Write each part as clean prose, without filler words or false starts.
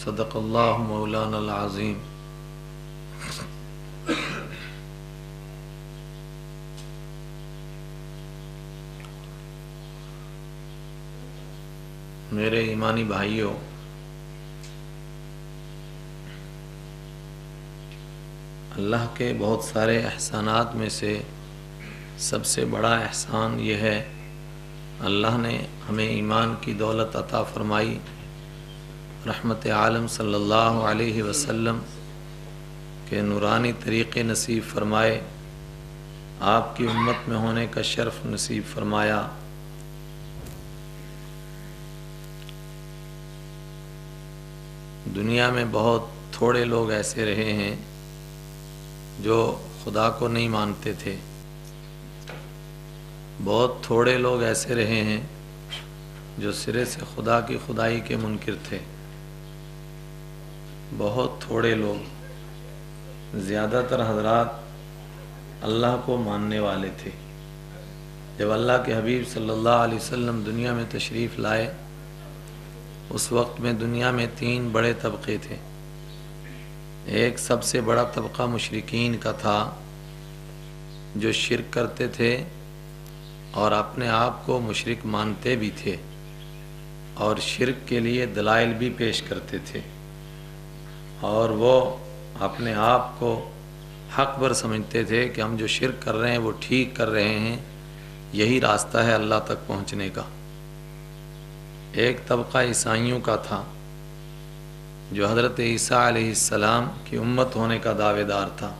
صدق اللہ مولانا العظیم۔ میرے ایمانی بھائیوں، اللہ کے بہت سارے احسانات میں سے سب سے بڑا احسان یہ ہے، اللہ نے ہمیں ایمان کی دولت عطا فرمائی، رحمت عالم صلی اللہ علیہ وسلم کے نورانی طریقے نصیب فرمائے، آپ کی امت میں ہونے کا شرف نصیب فرمایا۔ دنیا میں بہت تھوڑے لوگ ایسے رہے ہیں جو خدا کو نہیں مانتے تھے، بہت تھوڑے لوگ ایسے رہے ہیں جو سرے سے خدا کی خدائی کے منکر تھے، بہت تھوڑے لوگ، زیادہ تر حضرات اللہ کو ماننے والے تھے۔ جب اللہ کے حبیب صلی اللہ علیہ وسلم دنیا میں تشریف لائے، اس وقت میں دنیا میں 3 بڑے طبقے تھے۔ ایک سب سے بڑا طبقہ مشرکین کا تھا جو شرک کرتے تھے اور اپنے آپ کو مشرک مانتے بھی تھے اور شرک کے لیے دلائل بھی پیش کرتے تھے، اور وہ اپنے آپ کو حق پر سمجھتے تھے کہ ہم جو شرک کر رہے ہیں وہ ٹھیک کر رہے ہیں، یہی راستہ ہے اللہ تک پہنچنے کا۔ ایک طبقہ عیسائیوں کا تھا جو حضرت عیسیٰ علیہ السلام کی امت ہونے کا دعوے دار تھا۔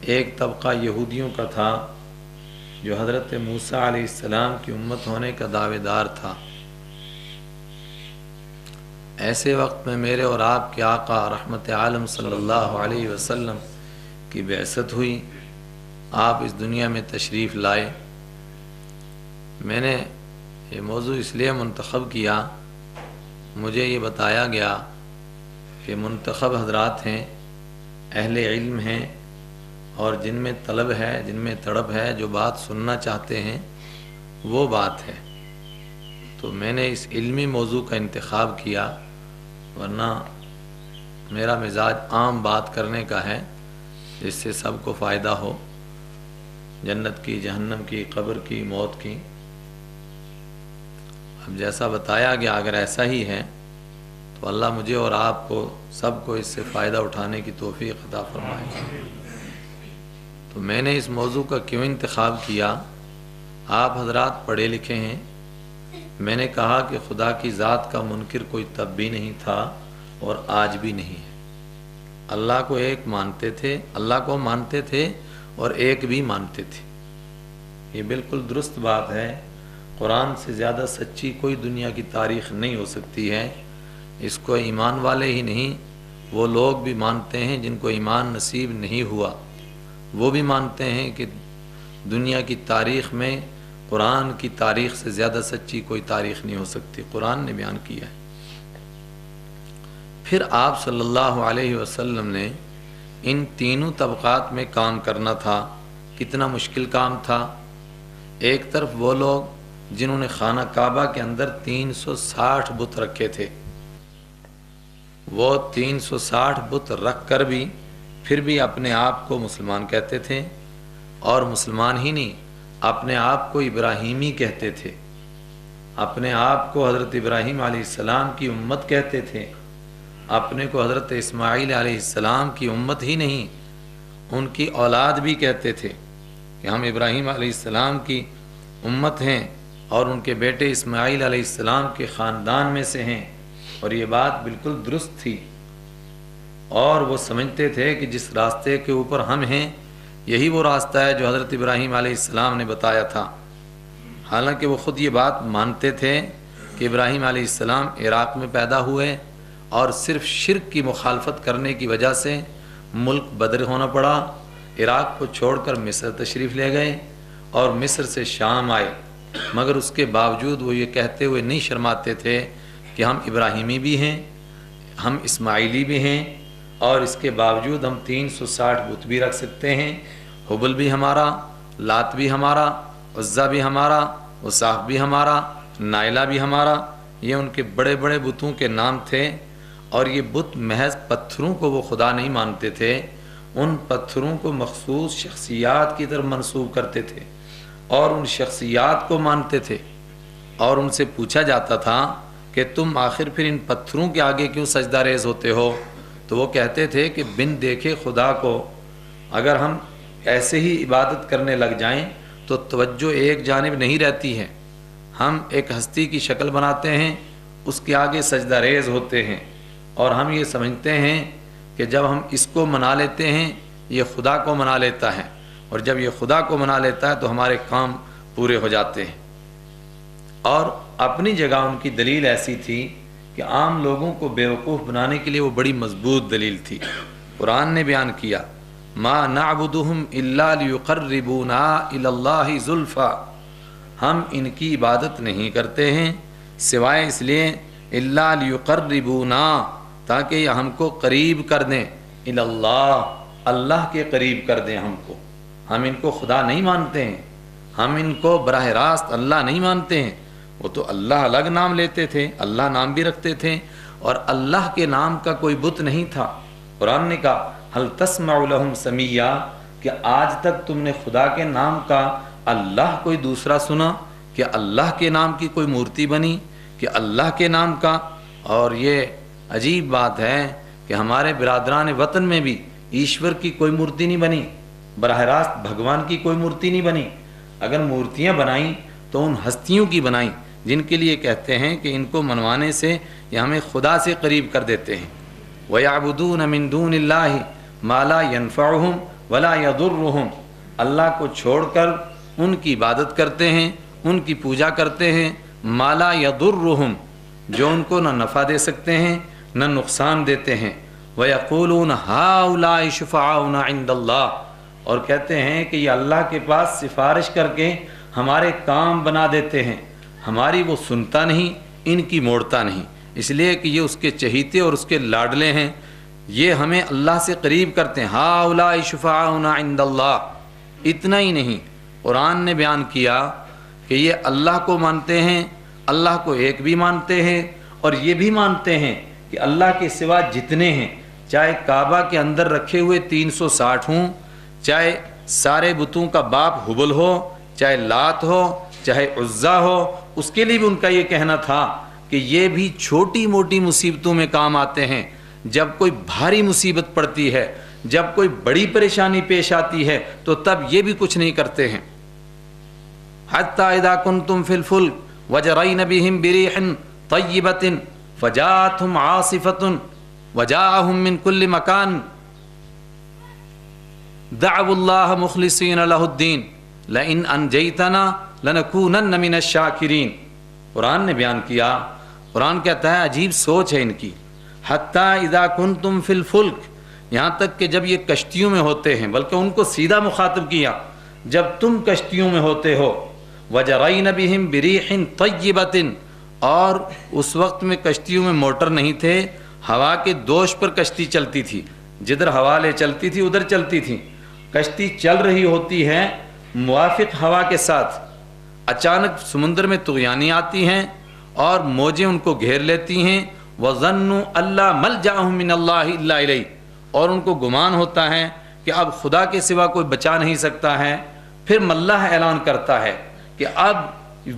ایک طبقہ یہودیوں کا تھا جو حضرت موسیٰ علیہ السلام کی امت ہونے کا دعوے دار تھا۔ ایسے وقت میں میرے اور آپ کے آقا رحمت عالم صلی اللہ علیہ وسلم کی بعثت ہوئی، آپ اس دنیا میں تشریف لائے۔ میں نے یہ موضوع اس لیے منتخب کیا، مجھے یہ بتایا گیا کہ منتخب حضرات ہیں، اہل علم ہیں، اور جن میں طلب ہے، جن میں تڑپ ہے، جو بات سننا چاہتے ہیں وہ بات ہے، تو میں نے اس علمی موضوع کا انتخاب کیا، ورنہ میرا مزاج عام بات کرنے کا ہے جس سے سب کو فائدہ ہو، جنت کی، جہنم کی، قبر کی، موت کی۔ اب جیسا بتایا گیا اگر ایسا ہی ہے تو اللہ مجھے اور آپ کو سب کو اس سے فائدہ اٹھانے کی توفیق عطا فرمائے۔ تو میں نے اس موضوع کا کیوں انتخاب کیا؟ آپ حضرات پڑھے لکھے ہیں، میں نے کہا کہ خدا کی ذات کا منکر کوئی تب بھی نہیں تھا اور آج بھی نہیں ہے۔ اللہ کو ایک مانتے تھے، اللہ کو مانتے تھے اور ایک بھی مانتے تھے، یہ بالکل درست بات ہے۔ قرآن سے زیادہ سچی کوئی دنیا کی تاریخ نہیں ہو سکتی ہے۔ اس کو ایمان والے ہی نہیں، وہ لوگ بھی مانتے ہیں جن کو ایمان نصیب نہیں ہوا، وہ بھی مانتے ہیں کہ دنیا کی تاریخ میں قرآن کی تاریخ سے زیادہ سچی کوئی تاریخ نہیں ہو سکتی، قرآن نے بیان کیا ہے۔ پھر آپ صلی اللہ علیہ وسلم نے ان تینوں طبقات میں کام کرنا تھا۔ کتنا مشکل کام تھا۔ ایک طرف وہ لوگ جنہوں نے خانہ کعبہ کے اندر 360 بت رکھے تھے، وہ 360 بت رکھ کر بھی پھر بھی اپنے آپ کو مسلمان کہتے تھے، اور مسلمان ہی نہیں، اپنے آپ کو ابراہیمی کہتے تھے، اپنے آپ کو حضرت ابراہیم علیہ السلام کی امت کہتے تھے، اپنے کو حضرت اسماعیل علیہ السلام کی امت ہی نہیں، ان کی اولاد بھی کہتے تھے کہ ہم ابراہیم علیہ السلام کی امت ہیں اور ان کے بیٹے اسماعیل علیہ السلام کے خاندان میں سے ہیں، اور یہ بات بالکل درست تھی، اور وہ سمجھتے تھے کہ جس راستے کے اوپر ہم ہیں یہی وہ راستہ ہے جو حضرت ابراہیم علیہ السلام نے بتایا تھا۔ حالانکہ وہ خود یہ بات مانتے تھے کہ ابراہیم علیہ السلام عراق میں پیدا ہوئے اور صرف شرک کی مخالفت کرنے کی وجہ سے ملک بدر ہونا پڑا، عراق کو چھوڑ کر مصر تشریف لے گئے اور مصر سے شام آئے، مگر اس کے باوجود وہ یہ کہتے ہوئے نہیں شرماتے تھے کہ ہم ابراہیمی بھی ہیں، ہم اسماعیلی بھی ہیں، اور اس کے باوجود ہم 360 بت بھی رکھ سکتے ہیں، حبل بھی ہمارا، لات بھی ہمارا، عزا بھی ہمارا، وصاف بھی ہمارا، نائلہ بھی ہمارا، یہ ان کے بڑے بڑے بتوں کے نام تھے، اور یہ بت محض پتھروں کو وہ خدا نہیں مانتے تھے، ان پتھروں کو مخصوص شخصیات کی طرف منسوب کرتے تھے اور ان شخصیات کو مانتے تھے، اور ان سے پوچھا جاتا تھا کہ تم آخر پھر ان پتھروں کے آگے کیوں سجدہ ریز ہوتے ہو؟ تو وہ کہتے تھے کہ بن دیکھے خدا کو اگر ہم ایسے ہی عبادت کرنے لگ جائیں تو توجہ ایک جانب نہیں رہتی ہے، ہم ایک ہستی کی شکل بناتے ہیں، اس کے آگے سجدہ ریز ہوتے ہیں، اور ہم یہ سمجھتے ہیں کہ جب ہم اس کو منا لیتے ہیں یہ خدا کو منا لیتا ہے، اور جب یہ خدا کو منا لیتا ہے تو ہمارے کام پورے ہو جاتے ہیں۔ اور اپنی جگہ ان کی دلیل ایسی تھی کہ عام لوگوں کو بیوقوف بنانے کے لیے وہ بڑی مضبوط دلیل تھی۔ قرآن نے بیان کیا ما نعبدہم الا لیقربونا الی اللہ زلفا، ہم ان کی عبادت نہیں کرتے ہیں سوائے اس لیے الا لیقربونا، تاکہ یہ ہم کو قریب کر دیں، الی اللہ، اللہ کے قریب کر دیں ہم کو۔ ہم ان کو خدا نہیں مانتے ہیں، ہم ان کو براہ راست اللہ نہیں مانتے ہیں۔ وہ تو اللہ الگ نام لیتے تھے، اللہ نام بھی رکھتے تھے، اور اللہ کے نام کا کوئی بت نہیں تھا۔ قرآن نے کہا هل تسمع لهم سمیا، کہ آج تک تم نے خدا کے نام کا اللہ کوئی دوسرا سنا؟ کہ اللہ کے نام کی کوئی مورتی بنی کہ اللہ کے نام کا؟ اور یہ عجیب بات ہے کہ ہمارے برادران وطن میں بھی ایشور کی کوئی مورتی نہیں بنی، براہ راست بھگوان کی کوئی مورتی نہیں بنی۔ اگر مورتیاں بنائیں تو ان ہستیوں کی بنائیں جن کے لیے کہتے ہیں کہ ان کو منوانے سے یہ ہمیں خدا سے قریب کر دیتے ہیں۔ وَيَعْبُدُونَ مِن دُونِ اللَّهِ مَا لَا يَنفَعُهُمْ وَلَا يَضُرُّهُمْ، اللہ کو چھوڑ کر ان کی عبادت کرتے ہیں، ان کی پوجا کرتے ہیں، مَا لَا يَضُرُّهُمْ، جو ان کو نہ نفع دے سکتے ہیں نہ نقصان دیتے ہیں۔ وَيَقُولُونَ هَؤُلَاءِ شُفَعَاؤُنَا عِندَ اللَّهِ، اور کہتے ہیں کہ یہ اللہ کے پاس سفارش کر کے ہمارے کام بنا دیتے ہیں، ہماری وہ سنتا نہیں، ان کی موڑتا نہیں، اس لیے کہ یہ اس کے چہیتے اور اس کے لاڈلے ہیں، یہ ہمیں اللہ سے قریب کرتے ہیں۔ ہؤلاء شفعاؤنا عند اللہ، اتنا ہی نہیں، قرآن نے بیان کیا کہ یہ اللہ کو مانتے ہیں، اللہ کو ایک بھی مانتے ہیں، اور یہ بھی مانتے ہیں کہ اللہ کے سوا جتنے ہیں، چاہے کعبہ کے اندر رکھے ہوئے 360 ہوں، چاہے سارے بتوں کا باپ حبل ہو، چاہے لات ہو، چاہے عزا ہو، اس کے لیے بھی ان کا یہ کہنا تھا کہ یہ بھی چھوٹی موٹی مصیبتوں میں کام آتے ہیں، جب کوئی بھاری مصیبت پڑتی ہے، جب کوئی بڑی پریشانی پیش آتی ہے تو تب یہ بھی کچھ نہیں کرتے ہیں۔ حتی اذا کنتم فی الفلک وجرین بہم بریح طیبۃ فجاءتہم عاصفۃ وجاءہم من کل مکان دعوا اللہ مخلصین لہ الدین لئن انجیتنا لنکونن من الشاکرین۔ قرآن نے بیان کیا، قرآن کہتا ہے عجیب سوچ ہے ان کی، حتی اذا کنتم فی الفلک، یہاں تک کہ جب یہ کشتیوں میں ہوتے ہیں، بلکہ ان کو سیدھا مخاطب کیا، جب تم کشتیوں میں ہوتے ہو، وجرین بہم بریح طیبۃ، اور اس وقت میں کشتیوں میں موٹر نہیں تھے، ہوا کے دوش پر کشتی چلتی تھی، جدھر ہوا لے چلتی تھی ادھر چلتی تھی، کشتی چل رہی ہوتی ہے موافق ہوا کے ساتھ، اچانک سمندر میں طغیانی آتی ہیں اور موجیں ان کو گھیر لیتی ہیں، وَظَنُّوا أَلَّا مَلْجَأَهُم مِّنَ اللَّهِ إِلَّا إِلَيْهِ، اور ان کو گمان ہوتا ہے کہ اب خدا کے سوا کوئی بچا نہیں سکتا ہے۔ پھر اللہ اعلان کرتا ہے کہ اب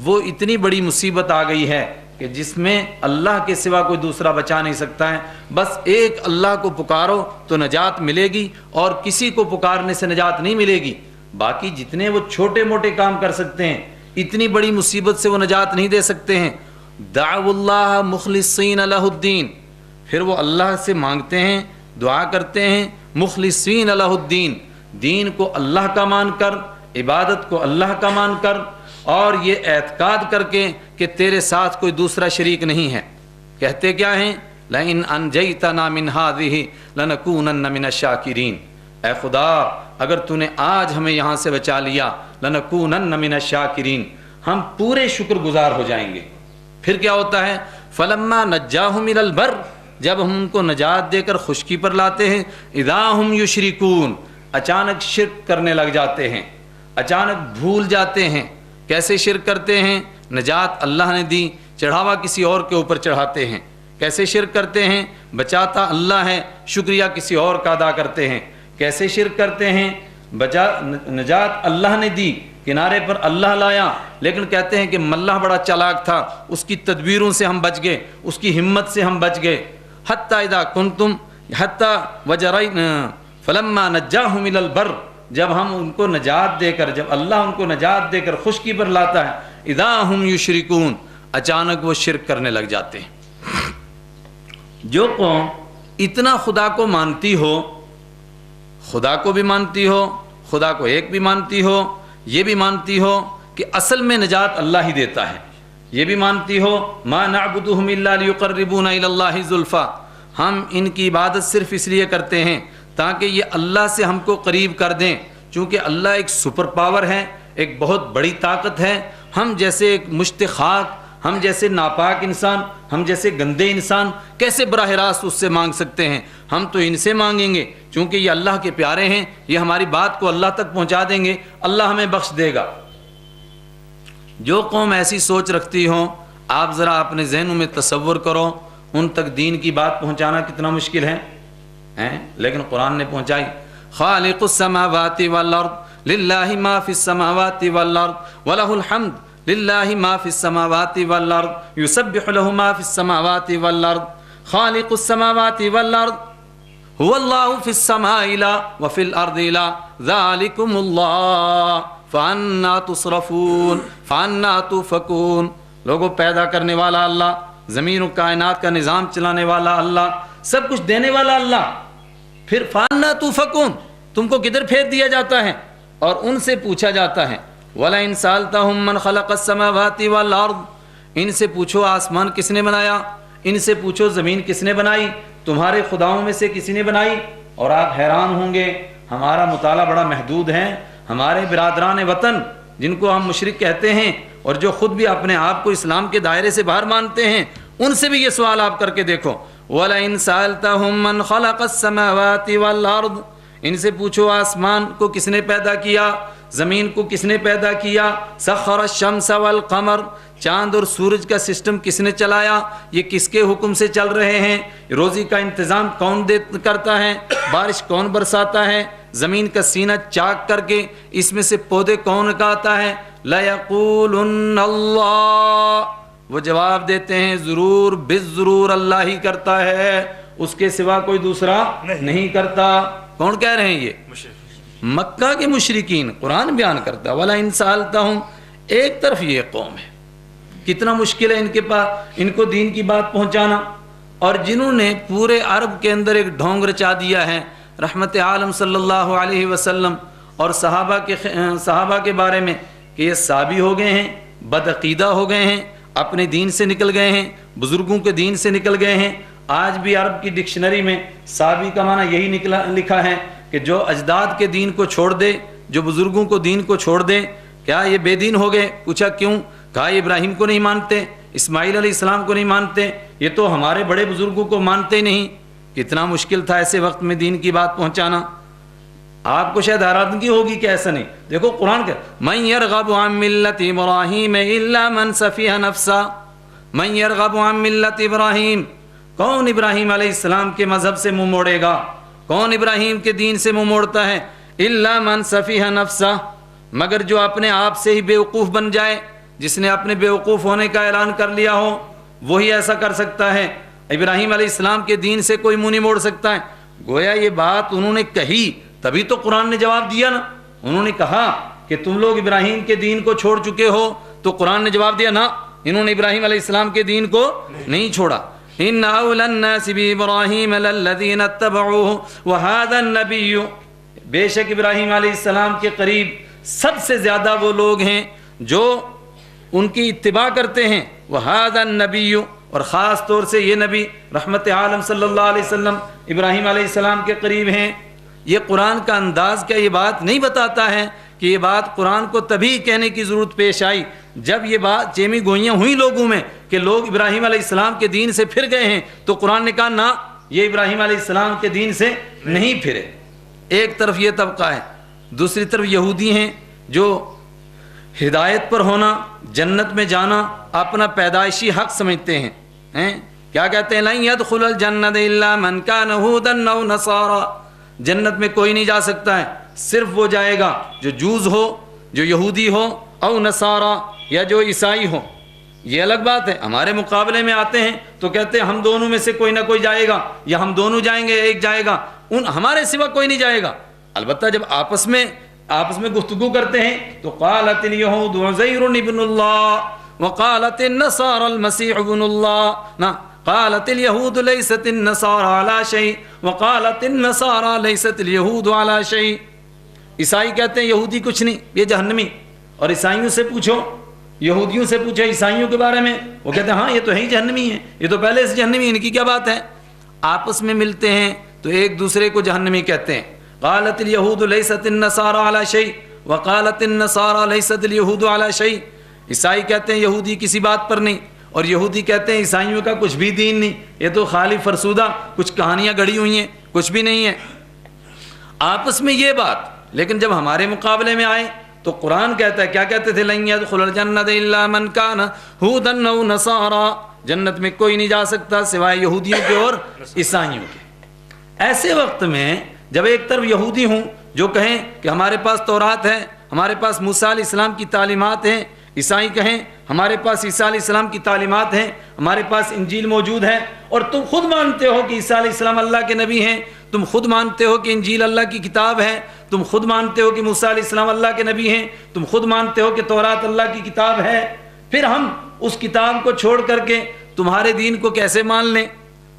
وہ اتنی بڑی مصیبت آ گئی ہے کہ جس میں اللہ کے سوا کوئی دوسرا بچا نہیں سکتا ہے، بس ایک اللہ کو پکارو تو نجات ملے گی، اور کسی کو پکارنے سے نجات نہیں ملے گی، باقی جتنے وہ چھوٹے موٹے کام کر سکتے ہیں اتنی بڑی مصیبت سے وہ نجات نہیں دے سکتے ہیں۔ دعوا اللہ مخلصین لہ الدین، پھر وہ اللہ سے مانگتے ہیں، دعا کرتے ہیں، مخلصین لہ الدین، دین کو اللہ کا مان کر، عبادت کو اللہ کا مان کر، اور یہ اعتقاد کر کے کہ تیرے ساتھ کوئی دوسرا شریک نہیں ہے۔ کہتے کیا ہیں؟ لئن انجیتنا من ہذہ لنکونن من الشاکرین، اے خدا اگر تو نے آج ہمیں یہاں سے بچا لیا، لنکونن من الشاکرین، ہم پورے شکر گزار ہو جائیں گے۔ پھر کیا ہوتا ہے؟ فلما نجاہم الی البر، جب ہم ان کو نجات دے کر خشکی پر لاتے ہیں، اذا ہم یشرکون، اچانک شرک کرنے لگ جاتے ہیں، اچانک بھول جاتے ہیں۔ کیسے شرک کرتے ہیں؟ نجات اللہ نے دی، چڑھاوا کسی اور کے اوپر چڑھاتے ہیں، کیسے شرک کرتے ہیں؟ بچاتا اللہ ہے، شکریہ کسی اور کا ادا کرتے ہیں۔ کیسے شرک کرتے ہیں؟ نجات اللہ نے دی، کنارے پر اللہ لایا، لیکن کہتے ہیں کہ ملہ بڑا چالاک تھا، اس کی تدبیروں سے ہم بچ گئے، اس کی ہمت سے ہم بچ گئے۔ حتیٰ اذا کنتم حتیٰ وجرین فلما نجاہم الی البر، جب ہم ان کو نجات دے کر، جب اللہ ان کو نجات دے کر خشکی پر لاتا ہے، اذا ہم یشرکون، اچانک وہ شرک کرنے لگ جاتے ہیں۔ جو قوم اتنا خدا کو مانتی ہو، خدا کو بھی مانتی ہو، خدا کو ایک بھی مانتی ہو، یہ بھی مانتی ہو کہ اصل میں نجات اللہ ہی دیتا ہے، یہ بھی مانتی ہو ما نعبدہم الا لیقربونا الی اللہ زلفی، ہم ان کی عبادت صرف اس لیے کرتے ہیں تاکہ یہ اللہ سے ہم کو قریب کر دیں، چونکہ اللہ ایک سپر پاور ہے، ایک بہت بڑی طاقت ہے۔ ہم جیسے ایک مشت خاک، ہم جیسے ناپاک انسان، ہم جیسے گندے انسان کیسے براہ راست اس سے مانگ سکتے ہیں؟ ہم تو ان سے مانگیں گے، چونکہ یہ اللہ کے پیارے ہیں، یہ ہماری بات کو اللہ تک پہنچا دیں گے، اللہ ہمیں بخش دے گا۔ جو قوم ایسی سوچ رکھتی ہو، آپ ذرا اپنے ذہنوں میں تصور کرو ان تک دین کی بات پہنچانا کتنا مشکل ہے، لیکن قرآن نے پہنچائی۔ خالق السماوات والارض للہ ما فی السماوات والارض ولہ الحمد للہ ما فی السماوات والارض یسبح لہ ما فی السماوات والارض خالق السماوات والارض هو اللہ فی السماء الہ وفی الارض الہ ذالکم اللہ فانا تصرفون فانا تؤفکون۔ لوگوں پیدا کرنے والا اللہ، زمین و کائنات کا نظام چلانے والا اللہ، سب کچھ دینے والا اللہ، پھر فانا تؤفکون، تم کو کدھر پھیر دیا جاتا ہے؟ اور ان سے پوچھا جاتا ہے وَلَئِن سَأَلْتَهُم مَّنْ خَلَقَ السَّمَاوَاتِ وَالْأَرْضِ، ان سے پوچھو آسمان کس نے بنایا، ان سے پوچھو زمین کس نے بنائی، تمہارے خداؤں میں سے کسی نے بنائی؟ اور آپ حیران ہوں گے، ہمارا مطالعہ بڑا محدود ہے، ہمارے برادران وطن جن کو ہم مشرک کہتے ہیں اور جو خود بھی اپنے آپ کو اسلام کے دائرے سے باہر مانتے ہیں، ان سے بھی یہ سوال آپ کر کے دیکھو وَلَئِن سَأَلْتَهُم مَّنْ خَلَقَ السَّمَاوَاتِ وَالْأَرْضِ، ان سے پوچھو آسمان کو کس نے پیدا کیا، زمین کو کس نے پیدا کیا، سخر الشمس والقمر، چاند اور سورج کا سسٹم کس نے چلایا، یہ کس کے حکم سے چل رہے ہیں، روزی کا انتظام کون کرتا ہے، بارش کون برساتا ہے، زمین کا سینہ چاک کر کے اس میں سے پودے کون اگاتا ہے، لَيَقُولُنَّ اللَّهُ، وہ جواب دیتے ہیں ضرور بالضرور اللہ ہی کرتا ہے، اس کے سوا کوئی دوسرا نہیں کرتا۔ کون کہہ رہے ہیں؟ یہ مکہ کے مشرکین، قرآن بیان کرتا ہے وَلَئِن سَأَلْتَهُم، ایک طرف یہ قوم ہے، کتنا مشکل ہے ان کے پاس ان کو دین کی بات پہنچانا، اور جنہوں نے پورے عرب کے اندر ایک ڈھونگ رچا دیا ہے رحمت عالم صلی اللہ علیہ وسلم اور صحابہ کے بارے میں کہ یہ صابی ہو گئے ہیں، بدعقیدہ ہو گئے ہیں، اپنے دین سے نکل گئے ہیں، بزرگوں کے دین سے نکل گئے ہیں۔ آج بھی عرب کی ڈکشنری میں صابی کا معنی یہی لکھا ہے کہ جو اجداد کے دین کو چھوڑ دے، جو بزرگوں کو دین کو چھوڑ دے۔ کیا یہ بے دین ہو گئے؟ پوچھا کیوں؟ کہا یہ ابراہیم کو نہیں مانتے، اسماعیل علیہ السلام کو نہیں مانتے، یہ تو ہمارے بڑے بزرگوں کو مانتے ہی نہیں۔ کتنا مشکل تھا ایسے وقت میں دین کی بات پہنچانا۔ آپ کو شاید حیرانگی ہوگی کہ ایسا نہیں، دیکھو قرآن کا من یرغب عن ملت ابراہیم الا من سفیہ نفسہ، من یرغب عن ملت ابراہیم، کون ابراہیم علیہ السلام کے مذہب سے منہ موڑے گا؟ کون ابراہیم کے دین سے منہ موڑتا ہے؟ الا من سفیہ نفسہ، مگر جو اپنے آپ سے ہی بیوقوف بن جائے، جس نے اپنے بیوقوف ہونے کا اعلان کر لیا ہو، وہی ایسا کر سکتا ہے۔ ابراہیم علیہ السلام کے دین سے کوئی منہ نہیں موڑ سکتا ہے۔ گویا یہ بات انہوں نے کہی تبھی تو قرآن نے جواب دیا نا، انہوں نے کہا کہ تم لوگ ابراہیم کے دین کو چھوڑ چکے ہو، تو قرآن نے جواب دیا نا، انہوں نے ابراہیم علیہ السلام کے دین کو نہیں چھوڑا۔ ان اول الناس بابراہیم للذین اتبعوہ وہذا النبی، بے شک ابراہیم علیہ السلام کے قریب سب سے زیادہ وہ لوگ ہیں جو ان کی اتباع کرتے ہیں، وہذا النبی، اور خاص طور سے یہ نبی رحمت عالم صلی اللہ علیہ وسلم ابراہیم علیہ السلام کے قریب ہیں۔ یہ قرآن کا انداز کیا یہ بات نہیں بتاتا ہے کہ یہ بات قرآن کو تبھی کہنے کی ضرورت پیش آئی جب یہ بات چیمی گوئیاں ہوئیں لوگوں میں کہ لوگ ابراہیم علیہ السلام کے دین سے پھر گئے ہیں، تو قرآن نے کہا نہ، یہ ابراہیم علیہ السلام کے دین سے نہیں پھرے۔ ایک طرف یہ طبقہ ہے، دوسری طرف یہودی ہیں جو ہدایت پر ہونا، جنت میں جانا اپنا پیدائشی حق سمجھتے ہیں کیا کہتے ہیں؟ لن يدخل الجنة الا من كان هودا او نصارى، جنت میں کوئی نہیں جا سکتا ہے، صرف وہ جائے گا جو جوز ہو، جو یہودی ہو، او نصارا، یا جو عیسائی ہو۔ یہ الگ بات ہے، ہمارے مقابلے میں آتے ہیں تو کہتے ہیں ہم دونوں میں سے کوئی نہ کوئی جائے گا، یا ہم دونوں جائیں گے، ایک جائے گا، ہمارے سوا کوئی نہیں جائے گا۔ البتہ جب آپس میں گفتگو کرتے ہیں تو قالت الیہود عزیر ابن اللہ وقالت النصارى المسیح ابن اللہ، قالت الیہود لیست النصارى علی شیء وقالت النصارى لیست الیہود علی شیء۔ عیسائی کہتے ہیں یہودی کچھ نہیں، یہ جہنمی، اور عیسائیوں سے پوچھو، یہودیوں سے پوچھو عیسائیوں کے بارے میں، وہ کہتے ہیں ہاں یہ تو ہے ہی جہنمی ہے، یہ تو پہلے سے جہنمی، ان کی کیا بات ہے؟ آپس میں ملتے ہیں تو ایک دوسرے کو جہنمی کہتے ہیں۔ قالت الیہود لیست النصارى علی شیء وقالت النصارى لیست الیہود علی شیء۔ عیسائی کہتے ہیں یہودی کسی بات پر نہیں، اور یہودی کہتے ہیں عیسائیوں کا کچھ بھی دین نہیں، یہ تو خالی فرسودہ کچھ کہانیاں گڑھی ہوئی ہیں، کچھ بھی نہیں ہے آپس میں یہ بات۔ لیکن جب ہمارے مقابلے میں آئے تو قرآن کہتا ہے، کیا کہتے تھے؟ لن يدخل الجنة الا من كان هودا او نصارى، جنت میں کوئی نہیں جا سکتا سوائے یہودیوں کے اور عیسائیوں کے۔ ایسے وقت میں جب ایک طرف یہودی ہوں جو کہیں کہ ہمارے پاس تورات ہے، ہمارے پاس موسیٰ علیہ السلام کی تعلیمات ہیں، عیسائی کہیں ہمارے پاس عیسیٰ علیہ السلام کی تعلیمات ہیں، ہمارے پاس انجیل موجود ہے، اور تم خود مانتے ہو کہ عیسیٰ علیہ السلام اللہ کے نبی ہیں، تم خود مانتے ہو کہ انجیل اللہ کی کتاب ہے، تم خود مانتے ہو کہ موسیٰ علیہ السلام اللہ کے نبی ہیں، تم خود مانتے ہو کہ تورات اللہ کی کتاب ہے، پھر ہم اس کتاب کو چھوڑ کر کے تمہارے دین کو کیسے مان لیں؟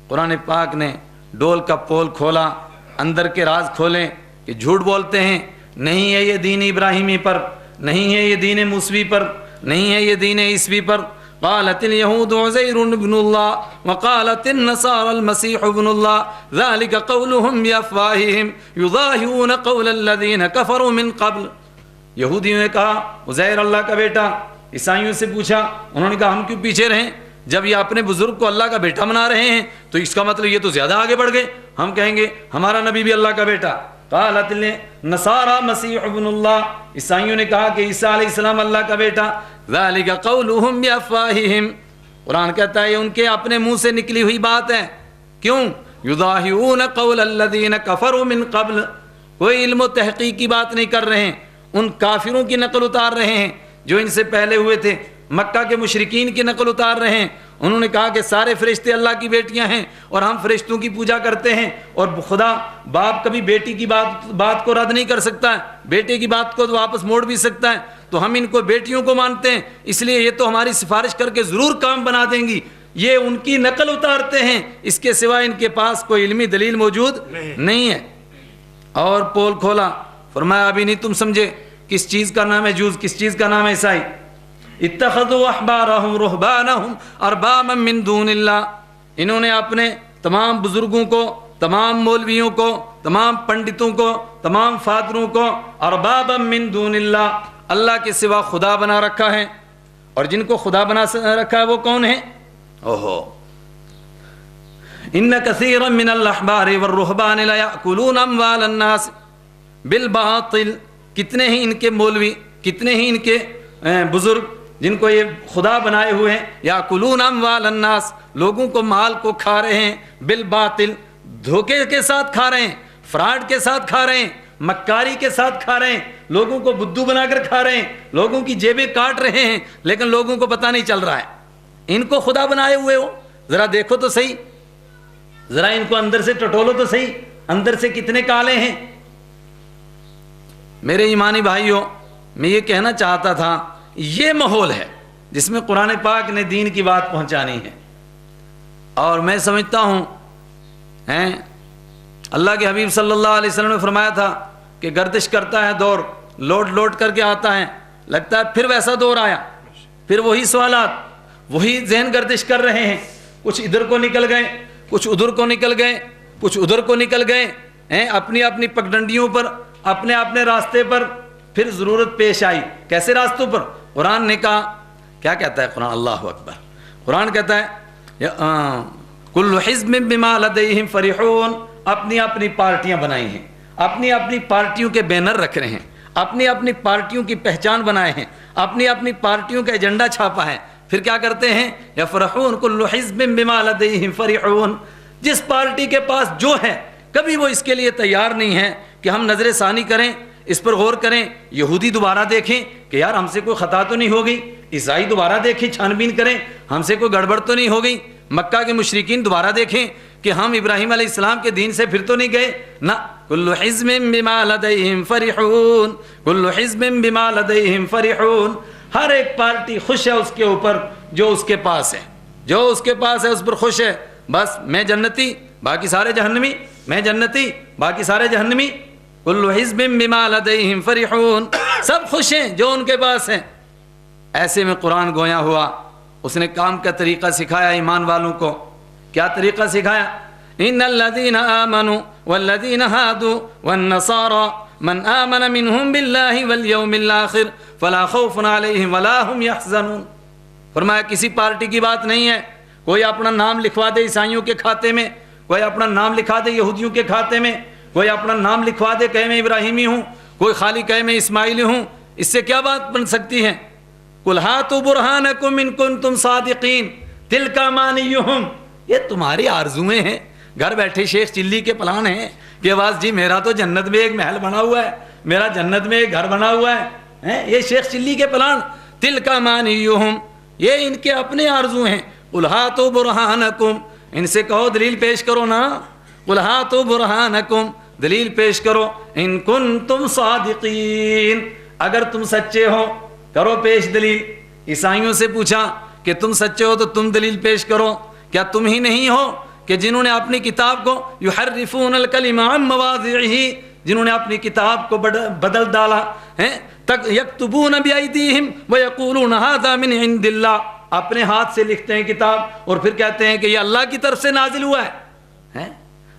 قرآن پاک نے ڈول کا پول کھولا، اندر کے راز کھولیں کہ جھوٹ بولتے ہیں، نہیں ہے یہ دین ابراہیمی پر، نہیں ہے یہ دین موسوی پر، نہیں ہے یہ دین عیسوی پر۔ قالت اليهود عزير ابن الله وقالت النصارى المسيح ابن الله ذلك قولهم بأفواههم يضاهئون قول الذين كفروا من قبل۔ یہودیوں نے کہا عزیر اللہ کا بیٹا، عیسائیوں سے پوچھا، انہوں نے کہا ہم کیوں پیچھے رہیں، جب یہ اپنے بزرگ کو اللہ کا بیٹا بنا رہے ہیں تو اس کا مطلب یہ تو زیادہ آگے بڑھ گئے، ہم کہیں گے ہمارا نبی بھی اللہ کا بیٹا۔ قالت النصارى مسیح ابن اللہ، عیسائیوں نے کہا کہ عیسیٰ علیہ السلام اللہ کا بیٹا۔ ذالک قولہم بافواہہم، قرآن کہتا ہے یہ ان کے اپنے منہ سے نکلی ہوئی بات ہے۔ کیوں؟ یضاہئون قول الذین کفروا من قبل، کوئی علم و تحقیق کی بات نہیں کر رہے ہیں، ان کافروں کی نقل اتار رہے ہیں جو ان سے پہلے ہوئے تھے، مکہ کے مشرکین کی نقل اتار رہے ہیں۔ انہوں نے کہا کہ سارے فرشتے اللہ کی بیٹیاں ہیں اور ہم فرشتوں کی پوجا کرتے ہیں، اور خدا باپ کبھی بیٹی کی بات کو رد نہیں کر سکتا ہے، بیٹے کی بات کو تو واپس موڑ بھی سکتا ہے، تو ہم ان کو بیٹیوں کو مانتے ہیں، اس لیے یہ تو ہماری سفارش کر کے ضرور کام بنا دیں گی۔ یہ ان کی نقل اتارتے ہیں، اس کے سوا ان کے پاس کوئی علمی دلیل موجود نہیں ہے۔ اور پول کھولا، فرمایا ابھی نہیں تم سمجھے کس چیز کا نام ہے جوز، کس چیز کا نام ہے عیسائی۔ اتخذوا احبارهم رهبانهم اربابا من دون اللہ، انہوں نے اپنے تمام بزرگوں کو، تمام مولویوں کو، تمام پنڈتوں کو، تمام فادروں کو اربابا من دون اللہ، اللہ کے سوا خدا بنا رکھا ہے۔ اور جن کو خدا بنا رکھا ہے وہ کون ہیں؟ اوہو، ان کثیرا من الاحبار والرهبان لا یاکلون اموال الناس بالباطل، کتنے ہی ان کے مولوی، کتنے ہی ان کے بزرگ جن کو یہ خدا بنائے ہوئے ہیں، یاکلون اموال الناس، لوگوں کو مال کو کھا رہے ہیں، بالباطل، دھوکے کے ساتھ کھا رہے ہیں، فراڈ کے ساتھ کھا رہے ہیں، مکاری کے ساتھ کھا رہے ہیں، لوگوں کو بدھو بنا کر کھا رہے ہیں، لوگوں کی جیبیں کاٹ رہے ہیں، لیکن لوگوں کو پتہ نہیں چل رہا ہے۔ ان کو خدا بنائے ہوئے ہو، ذرا دیکھو تو صحیح، ذرا ان کو اندر سے ٹٹولو تو صحیح، اندر سے کتنے کالے ہیں۔ میرے ایمانی بھائیوں، میں یہ کہنا چاہتا تھا، یہ ماحول ہے جس میں قرآن پاک نے دین کی بات پہنچانی ہے، اور میں سمجھتا ہوں اللہ کے حبیب صلی اللہ علیہ وسلم نے فرمایا تھا کہ گردش کرتا ہے دور، لوٹ لوٹ کر کے آتا ہے، لگتا ہے پھر ویسا دور آیا، پھر وہی سوالات، وہی ذہن گردش کر رہے ہیں، کچھ ادھر کو نکل گئے، کچھ ادھر کو نکل گئے، کچھ ادھر کو نکل گئے، اپنی اپنی پگڈنڈیوں پر، اپنے اپنے راستے پر، پھر ضرورت پیش آئی، کیسے راستوں پر؟ قرآن نے کہا، کیا کہتا ہے قرآن؟ اللہ اکبر، قرآن کہتا ہے کل حزب بما لدیہم فرحون، اپنی اپنی پارٹیاں بنائی ہیں، اپنی اپنی پارٹیوں کے بینر رکھ رہے ہیں، اپنی اپنی پارٹیوں کی پہچان بنائے ہیں، اپنی اپنی پارٹیوں کا ایجنڈا چھاپا ہے، پھر کیا کرتے ہیں؟ یفرحون کل حزب بما لدیہم فرحون، جس پارٹی کے پاس جو ہے کبھی وہ اس کے لیے تیار نہیں ہے کہ ہم نظر ثانی کریں، اس پر غور کریں، یہودی دوبارہ دیکھیں کہ یار ہم سے کوئی خطا تو نہیں ہو گئی، عیسائی دوبارہ دیکھیں، چھان بین کریں ہم سے کوئی گڑبڑ تو نہیں ہو گئی، مکہ کے مشرکین دوبارہ دیکھیں کہ ہم ابراہیم علیہ السلام کے دین سے پھر تو نہیں گئے نہ۔ کل حزب بما لدیہم فرحون، کل حزب بما لدیہم فرحون، ہر ایک پارٹی خوش ہے اس کے اوپر جو اس کے پاس ہے، جو اس کے پاس ہے اس پر خوش ہے، بس میں جنتی باقی سارے جہنمی، میں جنتی باقی سارے جہنمی۔ کل حزب بما لدیہم فرحون، سب خوش ہیں جو ان کے پاس ہیں۔ ایسے میں قرآن گویا ہوا، اس نے کام کا طریقہ سکھایا ایمان والوں کو۔ کیا طریقہ سکھایا؟ ان الذین آمنوا والذین ہادوا والنصارى من آمن منهم باللہ والیوم الآخر فلا خوف علیہم ولا هم يحزنون۔ فرمایا کسی پارٹی کی بات نہیں ہے، کوئی اپنا نام لکھوا دے عیسائیوں کے کھاتے میں، کوئی اپنا نام لکھا دے یہودیوں کے کھاتے میں، کوئی اپنا نام لکھوا دے کہ میں ابراہیمی ہوں، کوئی خالی کہ میں اسماعیلی ہوں، اس سے کیا بات بن سکتی ہے؟ قل ہاتوا برہانکم ان کنتم صادقین تلک امانیہم، یہ تمہاری آرزویں ہیں، گھر بیٹھے شیخ چلی کے پلان ہیں کہ بس جی میرا تو جنت میں ایک محل بنا ہوا ہے، میرا جنت میں ایک گھر بنا ہوا ہے، یہ شیخ چلی کے پلان، تلک امانیہم، یہ ان کے اپنے آرزو ہیں۔ قل ہاتوا برہانکم، ان سے کہو دلیل پیش کرو نا، قل ہاتوا برہانکم، دلیل پیش کرو، ان کنتم صادقین، اگر تم سچے ہو کرو پیش دلیل۔ عیسائیوں سے پوچھا کہ تم سچے ہو تو تم دلیل پیش کرو، کیا تم ہی نہیں ہو کہ جنہوں نے اپنی کتاب کو یحرفون الکلم عن مواضعہ، جنہوں نے اپنی کتاب کو بدل ڈالا ہے، تک یکتبون بایدیہم ویقولون ھذا من عند اللہ، اپنے ہاتھ سے لکھتے ہیں کتاب اور پھر کہتے ہیں کہ یہ اللہ کی طرف سے نازل ہوا ہے،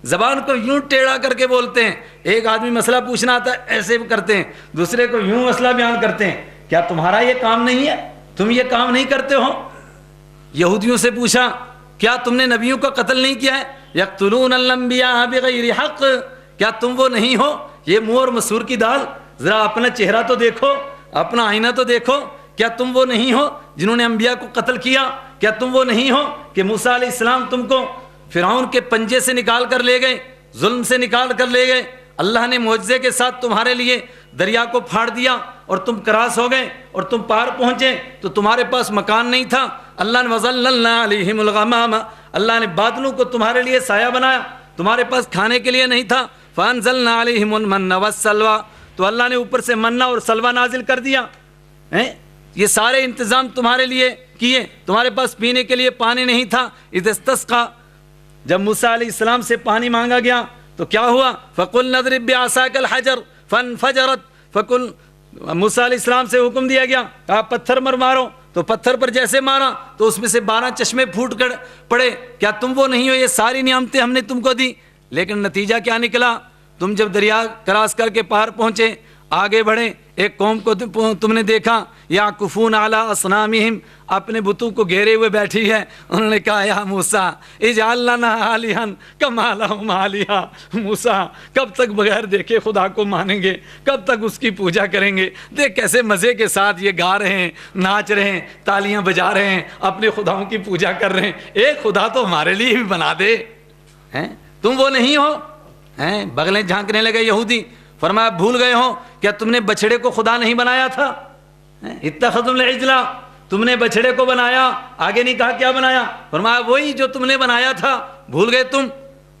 زبان کو یوں ٹیڑھا کر کے بولتے ہیں، ایک آدمی مسئلہ پوچھنا آتا ہے ایسے کرتے ہیں، دوسرے کو یوں مسئلہ بیان کرتے ہیں۔ کیا تمہارا یہ کام نہیں ہے؟ تم یہ کام نہیں کرتے ہو؟ یہودیوں سے پوچھا کیا تم نے نبیوں کا قتل نہیں کیا ہے؟ یقتلون الانبیاء بغیر حق، کیا تم وہ نہیں ہو؟ یہ منہ اور مسور کی دال، ذرا اپنا چہرہ تو دیکھو، اپنا آئینہ تو دیکھو، کیا تم وہ نہیں ہو جنہوں نے انبیاء کو قتل کیا؟ کیا تم وہ نہیں ہو کہ موسیٰ علیہ السلام تم کو فرعون کے پنجے سے نکال کر لے گئے، ظلم سے نکال کر لے گئے، اللہ نے معجزے کے ساتھ تمہارے لیے دریا کو پھاڑ دیا اور تم کراس ہو گئے اور تم پار پہنچے تو تمہارے پاس مکان نہیں تھا، اللہ نے وَظَلَّلْنَا عَلَيْهِمُ الْغَمَامَ، اللہ نے بادلوں کو تمہارے لیے سایہ بنایا، تمہارے پاس کھانے کے لیے نہیں تھا، فَأَنزَلْنَا عَلَيْهِمُ الْمَنَّ وَالسَّلْوَىٰ، تو اللہ نے اوپر سے منہ اور سلوہ نازل کر دیا، یہ سارے انتظام تمہارے لیے کیے، تمہارے پاس پینے کے لیے پانی نہیں تھا۔ اذ استسقى، جب موسیٰ علیہ السلام سے پانی مانگا گیا تو کیا ہوا؟ فَقُلْ نَضْرِبْ بِعَصَاكَ الْحَجَرَ فَانْفَجَرَتْ، موسیٰ علیہ السلام سے حکم دیا گیا کہا پتھر مارو، تو پتھر پر جیسے مارا تو اس میں سے 12 چشمے پھوٹ کر پڑے۔ کیا تم وہ نہیں ہو؟ یہ ساری نعمتیں ہم نے تم کو دی، لیکن نتیجہ کیا نکلا؟ تم جب دریا کراس کر کے پار پہنچے، آگے بڑھے، ایک قوم کو تم نے دیکھا یعکفون علی اصنامہم، اپنے بتوں کو گھیرے ہوئے بیٹھی ہے، انہوں نے کہا یا موسیٰ اجعل لنا الہا کما لہم آلہہ، موسیٰ کب تک بغیر دیکھے خدا کو مانیں گے، کب تک اس کی پوجا کریں گے؟ دیکھ کیسے مزے کے ساتھ یہ گا رہے ہیں، ناچ رہے ہیں، تالیاں بجا رہے ہیں، اپنے خداؤں کی پوجا کر رہے ہیں، ایک خدا تو ہمارے لیے بھی بنا دے، تم وہ نہیں ہو؟ بغلیں جھانکنے لگے یہودی، فرمایا بھول گئے ہو کیا تم نے بچڑے کو خدا نہیں بنایا تھا؟ اتخذتم العجل، تم نے بچڑے کو بنایا، آگے نہیں کہا کیا بنایا، فرمایا وہی جو تم نے بنایا تھا، بھول گئے تم؟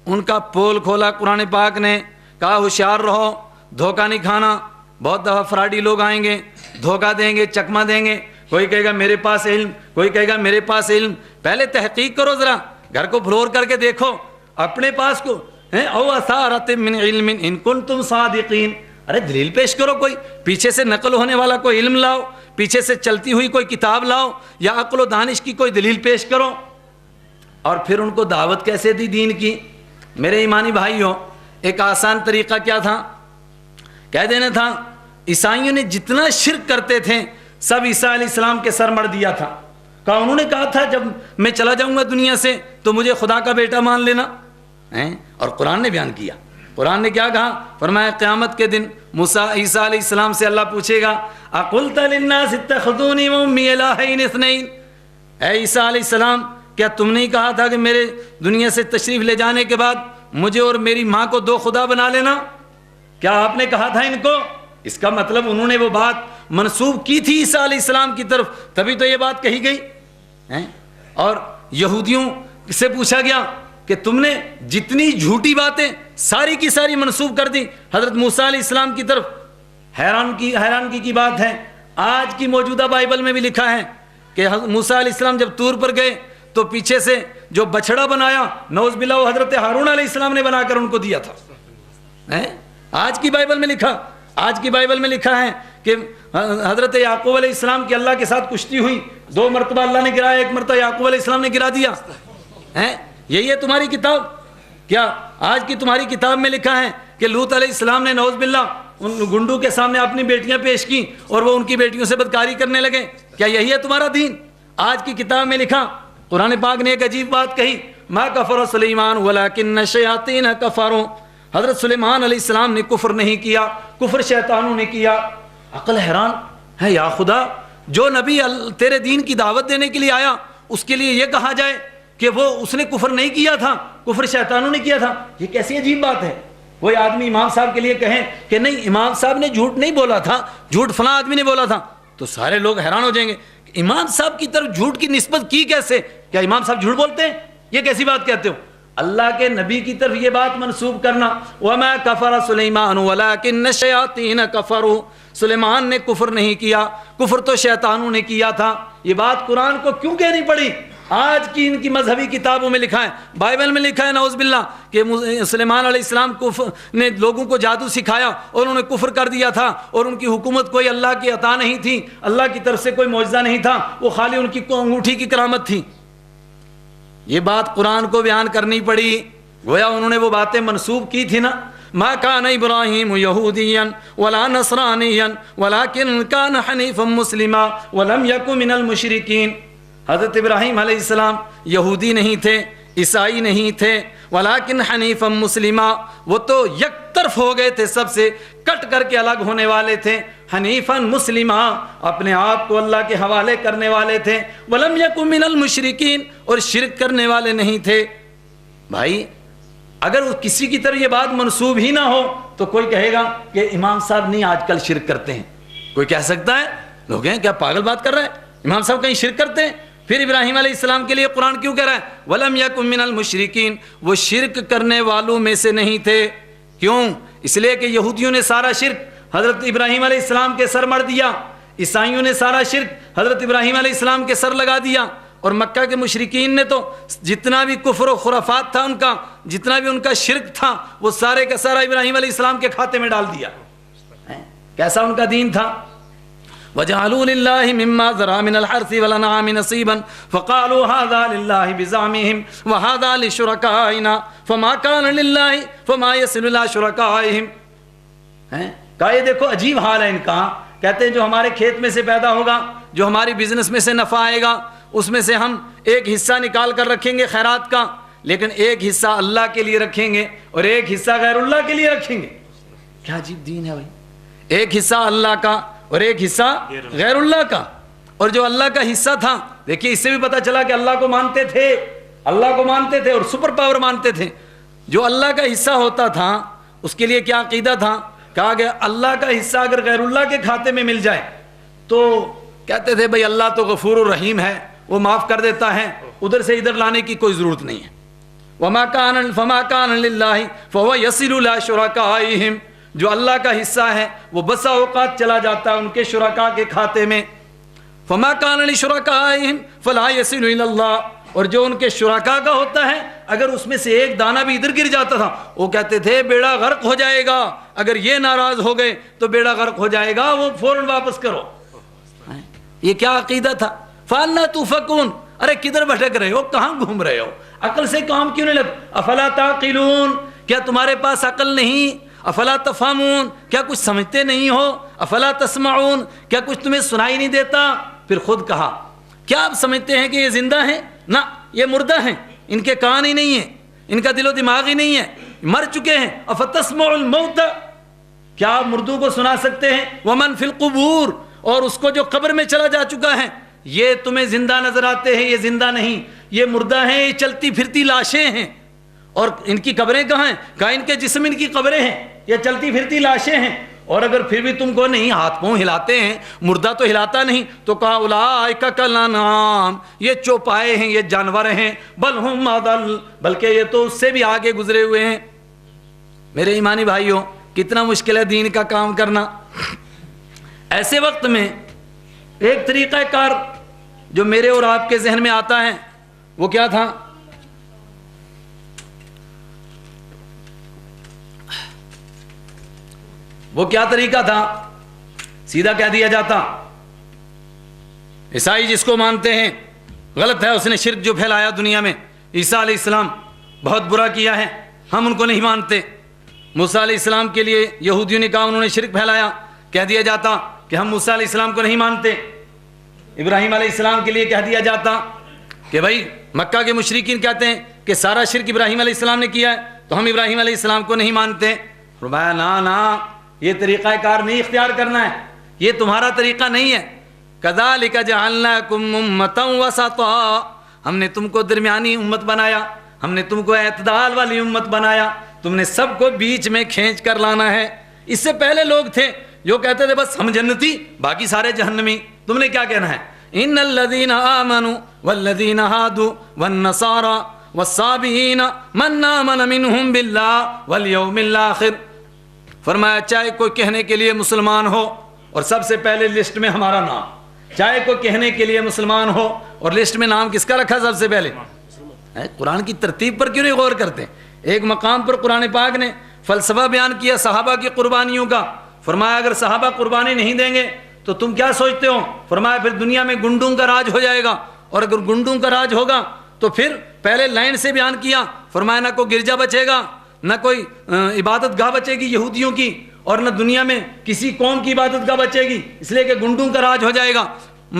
ان کا پول کھولا قرآن پاک نے، کہا ہوشیار رہو، دھوکہ نہیں کھانا، بہت دفعہ فراڈی لوگ آئیں گے، دھوکہ دیں گے، چکمہ دیں گے، کوئی کہے گا میرے پاس علم، کوئی کہے گا میرے پاس علم، پہلے تحقیق کرو، ذرا گھر کو فلور کر کے دیکھو اپنے پاس کو، او اثارۃ من علم ان کنتم صادقین، ارے دلیل پیش کرو، کوئی پیچھے سے نقل ہونے والا کوئی علم لاؤ، پیچھے سے چلتی ہوئی کوئی کتاب لاؤ، یا عقل و دانش کی کوئی دلیل پیش کرو۔ اور پھر ان کو دعوت کیسے دی دین کی؟ میرے ایمانی بھائیوں، ایک آسان طریقہ کیا تھا؟ کہہ دینا تھا عیسائیوں نے جتنا شرک کرتے تھے سب عیسیٰ علیہ السلام کے سر مڑ دیا تھا، کہا انہوں نے کہا تھا جب میں چلا جاؤں گا دنیا سے تو مجھے خدا کا بیٹا مان لینا، اور قرآن نے بیان کیا، قرآن نے کیا کہا؟ فرمایا قیامت کے دن موسیٰ عیسیٰ علیہ السلام سے اللہ پوچھے گا اقلت للناس اتخذونی وامي الہین اثنین، اے عیسیٰ علیہ السلام کیا تم نے کہا تھا کہ میرے دنیا سے تشریف لے جانے کے بعد مجھے اور میری ماں کو دو خدا بنا لینا؟ کیا آپ نے کہا تھا ان کو؟ اس کا مطلب انہوں نے وہ بات منسوب کی تھی عیسیٰ علیہ السلام کی طرف، تبھی تو یہ بات کہی گئی. اور یہودیوں سے پوچھا گیا کہ تم نے جتنی جھوٹی باتیں ساری کی ساری منسوب کر دی حضرت موسیٰ علیہ السلام کی طرف. حیرانگی کی بات ہے، آج کی موجودہ بائبل میں بھی لکھا ہے کہ موسیٰ علیہ السلام جب طور پر گئے تو پیچھے سے جو بچڑا بنایا نعوذ باللہ وہ حضرت ہارون علیہ السلام نے بنا کر ان کو دیا تھا. آج کی بائبل میں لکھا ہے کہ حضرت یعقوب علیہ السلام کی اللہ کے ساتھ کشتی ہوئی، 2 مرتبہ اللہ نے گرایا، 1 مرتبہ یعقوب علیہ السلام نے گرا دیا. یہی ہے تمہاری کتاب؟ کیا آج کی تمہاری کتاب میں لکھا ہے کہ لوط علیہ السلام نے نعوذ باللہ ان گنڈوں کے سامنے اپنی بیٹیاں پیش کی اور وہ ان کی بیٹیوں سے بدکاری کرنے لگے؟ کیا یہی ہے تمہارا دین؟ آج کی کتاب میں لکھا، قرآن پاک نے ایک عجیب بات کہی، ما کفر سلیمان ولکن الشیاطین کفروا. حضرت سلیمان علیہ السلام نے کفر نہیں کیا، کفر شیطانوں نے کیا. عقل حیران ہے. یا خدا، جو نبی تیرے دین کی دعوت دینے کے لیے آیا اس کے لیے یہ کہا جائے کہ اس نے کفر نہیں کیا تھا، کفر شیطانوں نے کیا تھا، یہ کیسی عجیب بات ہے. کوئی آدمی امام صاحب کے لیے کہیں کہ نہیں امام صاحب نے جھوٹ نہیں بولا تھا، جھوٹ فلاں آدمی نے بولا تھا، تو سارے لوگ حیران ہو جائیں گے کہ امام صاحب کی طرف جھوٹ کی نسبت کی کیسے؟ کیا امام صاحب جھوٹ بولتے ہیں؟ یہ کیسی بات کہتے ہو؟ اللہ کے نبی کی طرف یہ بات منسوب کرنا، وَمَا كَفَرَ سُلَيْمَانُ وَلَكِنَّ الشَّيَاطِينَ كَفَرُوا. سلیمان نے کفر نہیں کیا، کفر تو شیطانوں نے کیا تھا. یہ بات قرآن کو کیوں کہنی پڑی؟ آج کی ان کی مذہبی کتابوں میں لکھا ہے، بائبل میں لکھا ہے نعوذ باللہ کہ سلیمان علیہ السلام نے لوگوں کو جادو سکھایا اور انہوں نے کفر کر دیا تھا، اور ان کی حکومت کوئی اللہ کی عطا نہیں تھی، اللہ کی طرف سے کوئی معجزہ نہیں تھا، وہ خالی ان کی انگوٹھی کی کرامت تھی. یہ بات قرآن کو بیان کرنی پڑی، گویا انہوں نے وہ باتیں منسوب کی تھی نا. ما کان ابراہیم یہودیا ولا نصرانیا ولکن کان حنیفا مسلما ولم یک من المشرکین. حضرت ابراہیم علیہ السلام یہودی نہیں تھے، عیسائی نہیں تھے، ولیکن حنیفا مسلما، وہ تو یک طرف ہو گئے تھے، سب سے کٹ کر کے الگ ہونے والے تھے. حنیفا مسلما، اپنے آپ کو اللہ کے حوالے کرنے والے تھے. ولم یک من المشرکین، اور شرک کرنے والے نہیں تھے. بھائی اگر کسی کی طرف یہ بات منسوب ہی نہ ہو تو کوئی کہے گا کہ امام صاحب نہیں آج کل شرک کرتے ہیں. کوئی کہہ سکتا ہے لوگ ہیں کیا پاگل بات کر رہے ہیں، امام صاحب کہیں شرک کرتے ہیں؟ پھر ابراہیم علیہ السلام کے لیے قرآن کیوں کہہ رہا ہے وَلَمْ يَكُن مِّنَ الْمُشْرِكِينَ؟ وہ شرک کرنے والوں میں سے نہیں تھے. کیوں؟ اس لیے کہ یہودیوں نے سارا شرک حضرت ابراہیم علیہ السلام کے سر مر دیا، عیسائیوں نے سارا شرک حضرت ابراہیم علیہ السلام کے سر لگا دیا، اور مکہ کے مشرکین نے تو جتنا بھی کفر و خرافات تھا ان کا، جتنا بھی ان کا شرک تھا، وہ سارے کا سارا ابراہیم علیہ السلام کے کھاتے میں ڈال دیا. کیسا ان کا دین تھا؟ وَجَعَلُوا لِلَّهِ مِمَّا ذَرَا مِنَ الْحَرْثِ وَالْأَنْعَامِ نَصِيبًا فَقَالُوا هَذَا لِلَّهِ بِزَعْمِهِمْ وَهَذَا لِشُرَكَائِنَا فَمَا كَانَ لِلَّهِ فَمَا يَصِلُ إِلَىٰ شُرَكَائِهِمْ. کہا یہ دیکھو عجیب حال ہے ان کا. کہتے ہیں جو ہمارے کھیت میں سے پیدا ہوگا، جو ہماری بزنس میں سے نفع آئے گا، اس میں سے ہم ایک حصہ نکال کر رکھیں گے خیرات کا، لیکن ایک حصہ اللہ کے لیے رکھیں گے اور ایک حصہ غیر اللہ کے لیے رکھیں گے. کیا عجیب دین ہے بھائی. ایک حصہ اللہ کا اور ایک حصہ غیر اللہ کا. اور جو اللہ کا حصہ تھا، دیکھیے اس سے بھی پتہ چلا کہ اللہ کو مانتے تھے، اللہ کو مانتے تھے اور سپر پاور مانتے تھے. جو اللہ کا حصہ ہوتا تھا اس کے لیے کیا عقیدہ تھا؟ کہا کہ اللہ کا حصہ اگر غیر اللہ کے کھاتے میں مل جائے تو کہتے تھے بھئی اللہ تو غفور الرحیم ہے، وہ معاف کر دیتا ہے، ادھر سے ادھر لانے کی کوئی ضرورت نہیں ہے. وَمَا كَانَ فَمَا كَانَ لِلَّهِ فَهُوَ يَصِلُ إِلَىٰ شُرَكَائِهِمْ. جو اللہ کا حصہ ہے وہ بسا اوقات چلا جاتا ہے ان کے شرکاء کے کھاتے میں. فَمَا كَانَ لِشُرَكَائِهِمْ فَلَا يَصِلُ إِلَى اللَّهِ. اور جو ان کے شرکاء کا ہوتا ہے اگر اس میں سے ایک دانہ بھی ادھر گر جاتا تھا وہ کہتے تھے بیڑا غرق ہو جائے گا، اگر یہ ناراض ہو گئے تو بیڑا غرق ہو جائے گا، وہ فوراً واپس کرو. یہ کیا عقیدہ تھا؟ فَأَنَّىٰ تُؤْفَكُونَ. ارے کدھر بھٹک رہے ہو، کہاں گھوم رہے ہو، عقل سے کام کیوں نہیں لگ؟ افلا تعقلون. کیا تمہارے پاس عقل نہیں؟ افلا تفہمون. کیا کچھ سمجھتے نہیں ہو؟ افلا تسمعون. کیا کچھ تمہیں سنائی نہیں دیتا؟ پھر خود کہا کیا آپ سمجھتے ہیں کہ یہ زندہ ہیں؟ نہ، یہ مردہ ہیں، ان کے کان ہی نہیں ہیں، ان کا دل و دماغ ہی نہیں ہے، مر چکے ہیں. افتسمع الموت. کیا آپ مردوں کو سنا سکتے ہیں؟ ومن فی القبور. اور اس کو جو قبر میں چلا جا چکا ہے، یہ تمہیں زندہ نظر آتے ہیں، یہ زندہ نہیں، یہ مردہ ہیں، یہ چلتی پھرتی لاشیں ہیں۔ اور ان کی قبریں کہاں ہیں؟ کہا ان کے جسم ان کی قبریں ہیں، یہ چلتی پھرتی لاشیں ہیں۔ اور اگر پھر بھی تم کو نہیں ہاتھ پاؤں ہلاتے ہیں، مردہ تو ہلاتا نہیں، تو کہا اولئک کالانعام، یہ چوپائے ہیں، یہ جانور ہیں، بل ہم اضل، بلکہ یہ تو اس سے بھی آگے گزرے ہوئے ہیں۔ میرے ایمانی بھائیوں، کتنا مشکل ہے دین کا کام کرنا۔ ایسے وقت میں ایک طریقہ کار جو میرے اور آپ کے ذہن میں آتا ہے وہ کیا تھا؟ وہ کیا طریقہ تھا؟ سیدھا کہہ دیا جاتا عیسائی جس کو مانتے ہیں غلط ہے، اس نے شرک جو پھیلایا دنیا میں، عیسیٰ علیہ السلام بہت برا کیا ہے، ہم ان کو نہیں مانتے۔ موسیٰ علیہ السلام کے لیے یہودیوں نے کہا انہوں نے شرک پھیلایا، کہہ دیا جاتا کہ ہم موسیٰ علیہ السلام کو نہیں مانتے۔ ابراہیم علیہ السلام کے لیے کہہ دیا جاتا کہ بھائی مکہ کے مشرکین کہتے ہیں کہ سارا شرک ابراہیم علیہ السلام نے کیا ہے، تو ہم ابراہیم علیہ السلام کو نہیں مانتے۔ فرمایا نا، یہ طریقہ کار نہیں اختیار کرنا ہے، یہ تمہارا طریقہ نہیں ہے۔ کذالک جعلناکم امۃ وسطا، ہم نے تم کو درمیانی امت بنایا، ہم نے تم کو اعتدال والی امت بنایا، تم نے سب کو بیچ میں کھینچ کر لانا ہے۔ اس سے پہلے لوگ تھے جو کہتے تھے بس ہم جنتی باقی سارے جہنمی، تم نے کیا کہنا ہے؟ ان الذین آمنوا والذین ہادوا والنصارى والصابئین من آمن منہم باللہ والیوم الآخر۔ فرمایا چاہے کوئی کہنے کے لیے مسلمان ہو اور سب سے پہلے لسٹ میں ہمارا نام، چاہے کوئی کہنے کے لیے مسلمان ہو اور لسٹ میں نام کس کا رکھا سب سے پہلے؟ قرآن کی ترتیب پر کیوں نہیں غور کرتے؟ ایک مقام پر قرآن پاک نے فلسفہ بیان کیا صحابہ کی قربانیوں کا۔ فرمایا اگر صحابہ قربانی نہیں دیں گے تو تم کیا سوچتے ہو؟ فرمایا پھر دنیا میں گنڈوں کا راج ہو جائے گا، اور اگر گنڈوں کا راج ہوگا تو پھر پہلے لائن سے بیان کیا، فرمایا نہ کوئی گرجا بچے گا، نہ کوئی عبادت گاہ بچے گی یہودیوں کی، اور نہ دنیا میں کسی قوم کی عبادت گاہ بچے گی، اس لیے کہ گنڈوں کا راج ہو جائے گا۔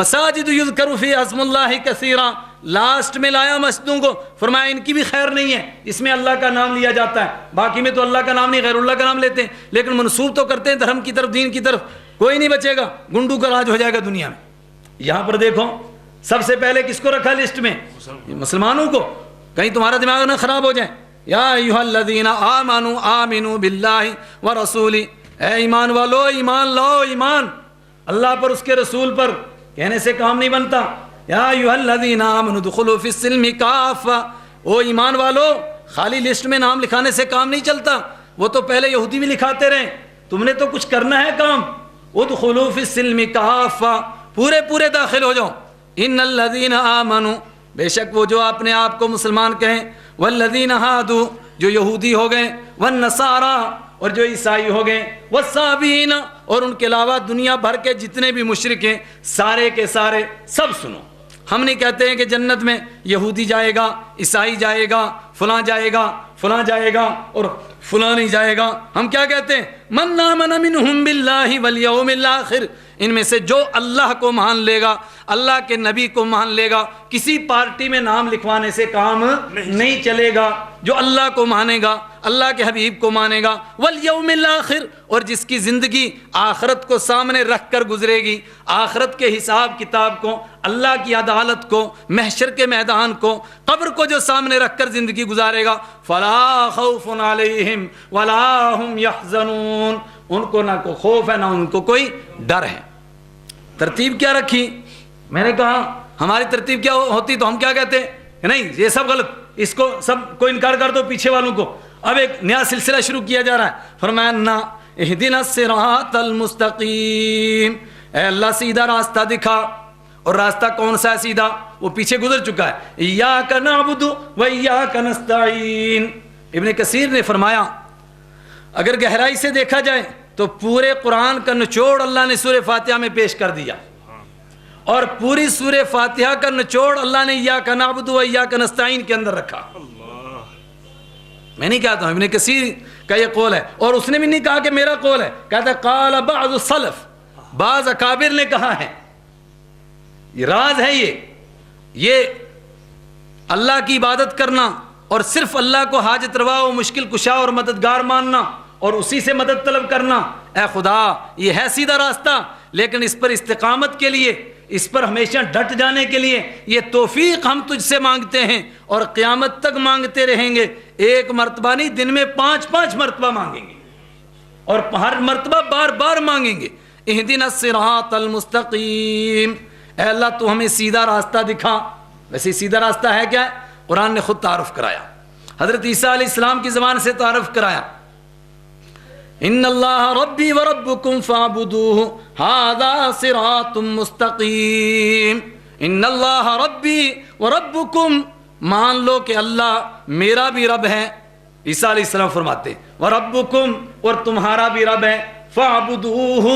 مساجد یذکر فی اسم اللہ کثیرا، لاسٹ میں لایا مسجدوں کو، فرمایا ان کی بھی خیر نہیں ہے، اس میں اللہ کا نام لیا جاتا ہے، باقی میں تو اللہ کا نام نہیں غیر اللہ کا نام لیتے ہیں، لیکن منسوب تو کرتے ہیں دھرم کی طرف، دین کی طرف، کوئی نہیں بچے گا، گنڈوں کا راج ہو جائے گا دنیا میں۔ یہاں پر دیکھو سب سے پہلے کس کو رکھا لسٹ میں؟ مسلمانوں کو، کہیں تمہارا دماغ نہ خراب ہو جائے۔ یا ایھا الذین آمنوا آمنوا باللہ ورسولہ، اے ایمان والو ایمان لاؤ، ایمان اللہ پر اس کے رسول پر، کہنے سے کام نہیں بنتا۔ یا ایھا الذین آمنوا ادخلوا فی السلم کافہ، او ایمان والو خالی لسٹ میں نام لکھانے سے کام نہیں چلتا، وہ تو پہلے یہودی بھی لکھاتے رہے، تم نے تو کچھ کرنا ہے کام۔ ادخلوا فی السلم کافہ، پورے پورے داخل ہو جاؤ۔ ان الذین آمنوا، بے شک وہ جو اپنے آپ کو مسلمان کہیں، والذین ہادوا، جو یہودی ہو گئے، والنصارى، اور جو عیسائی ہو گئے، والصابئین، اور ان کے علاوہ دنیا بھر کے جتنے بھی مشرک ہیں سارے کے سارے سب سنو۔ ہم نہیں کہتے ہیں کہ جنت میں یہودی جائے گا، عیسائی جائے گا، فلاں جائے گا، فلاں جائے گا اور فلاں نہیں جائے گا۔ ہم کیا کہتے ہیں؟ من آمن منہم باللہ والیوم الآخر، ان میں سے جو اللہ کو مان لے گا، اللہ کے نبی کو مان لے گا، کسی پارٹی میں نام لکھوانے سے کام نہیں چلے گا، جو اللہ کو مانے گا، اللہ کے حبیب کو مانے گا، والیوم الآخر، اور جس کی زندگی آخرت کو سامنے رکھ کر گزرے گی، آخرت کے حساب کتاب کو، اللہ کی عدالت کو، محشر کے میدان کو، قبر کو جو سامنے رکھ کر زندگی گزارے گا، فلا خوف علیہم ولا هم يحزنون، ان کو نہ کوئی خوف ہے نہ ان کو کوئی ڈر ہے۔ ترتیب کیا رکھی؟ میں نے کہا ہماری ترتیب کیا ہوتی تو ہم کیا کہتے کہ نہیں یہ سب غلط، اس کو سب کو انکار کر دو پیچھے والوں کو۔ اب ایک نیا سلسلہ شروع کیا جا رہا ہے، فرمایا نا اہدنا الصراط المستقیم، اے اللہ سیدھا راستہ دکھا، اور راستہ کون سا ہے سیدھا؟ وہ پیچھے گزر چکا ہے، ایاک نعبد و ایاک نستعین۔ ابن کثیر نے فرمایا اگر گہرائی سے دیکھا جائے تو پورے قرآن کا نچوڑ اللہ نے سورہ فاتحہ میں پیش کر دیا، اور پوری سورہ فاتحہ کا نچوڑ اللہ نے ایاک نعبد و ایاک نستعین کے اندر رکھا۔ میں نہیں کہتا ہوں، ابن کثیر کا یہ قول ہے، اور اس نے بھی نہیں کہا کہ میرا قول ہے، کہتا ہے قال بعض السلف، بعض اکابر نے کہا ہے۔ یہ راز ہے، یہ اللہ کی عبادت کرنا اور صرف اللہ کو حاجت روا و مشکل کشا اور مددگار ماننا اور اسی سے مدد طلب کرنا، اے خدا یہ ہے سیدھا راستہ، لیکن اس پر استقامت کے لیے اس پر ہمیشہ ڈٹ جانے کے لیے یہ توفیق ہم تجھ سے مانگتے ہیں اور قیامت تک مانگتے رہیں گے. ایک مرتبہ نہیں، دن میں 5 مرتبہ مانگیں گے اور ہر مرتبہ بار بار مانگیں گے. اہدنا الصراط المستقیم، اے اللہ تو ہمیں سیدھا راستہ دکھا. ویسے سیدھا راستہ ہے کیا ہے؟ قرآن نے خود تعارف کرایا، حضرت عیسیٰ علیہ السلام کی زبان سے تعارف کرایا. ان اللہ ربی وربکم فاعبدوہ ھذا صراط مستقیم. ان اللہ ربی وربکم، مان لو کہ اللہ میرا بھی رب ہے. عیسیٰ علیہ السلام فرماتے وربکم، اور تمہارا بھی رب ہے. فاعبدوہ،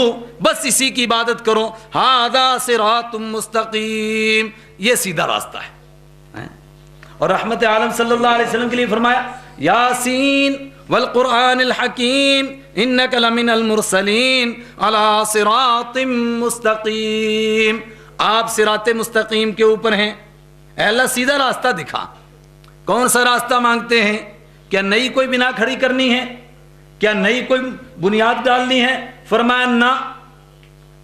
بس اسی کی عبادت کرو. ھذا صراط مستقیم، یہ سیدھا راستہ ہے. اور رحمت عالم صلی اللہ علیہ وسلم کے لیے فرمایا یاسین والقرآن الحکیم انک لمن المرسلین علی صراط مستقیم. آپ صراط مستقیم کے اوپر ہیں. اے اللہ سیدھا راستہ دکھا. کون سا راستہ مانگتے ہیں؟ کیا نئی کوئی بنا کھڑی کرنی ہے؟ کیا نئی کوئی بنیاد ڈالنی ہے؟ فرمایا نہ،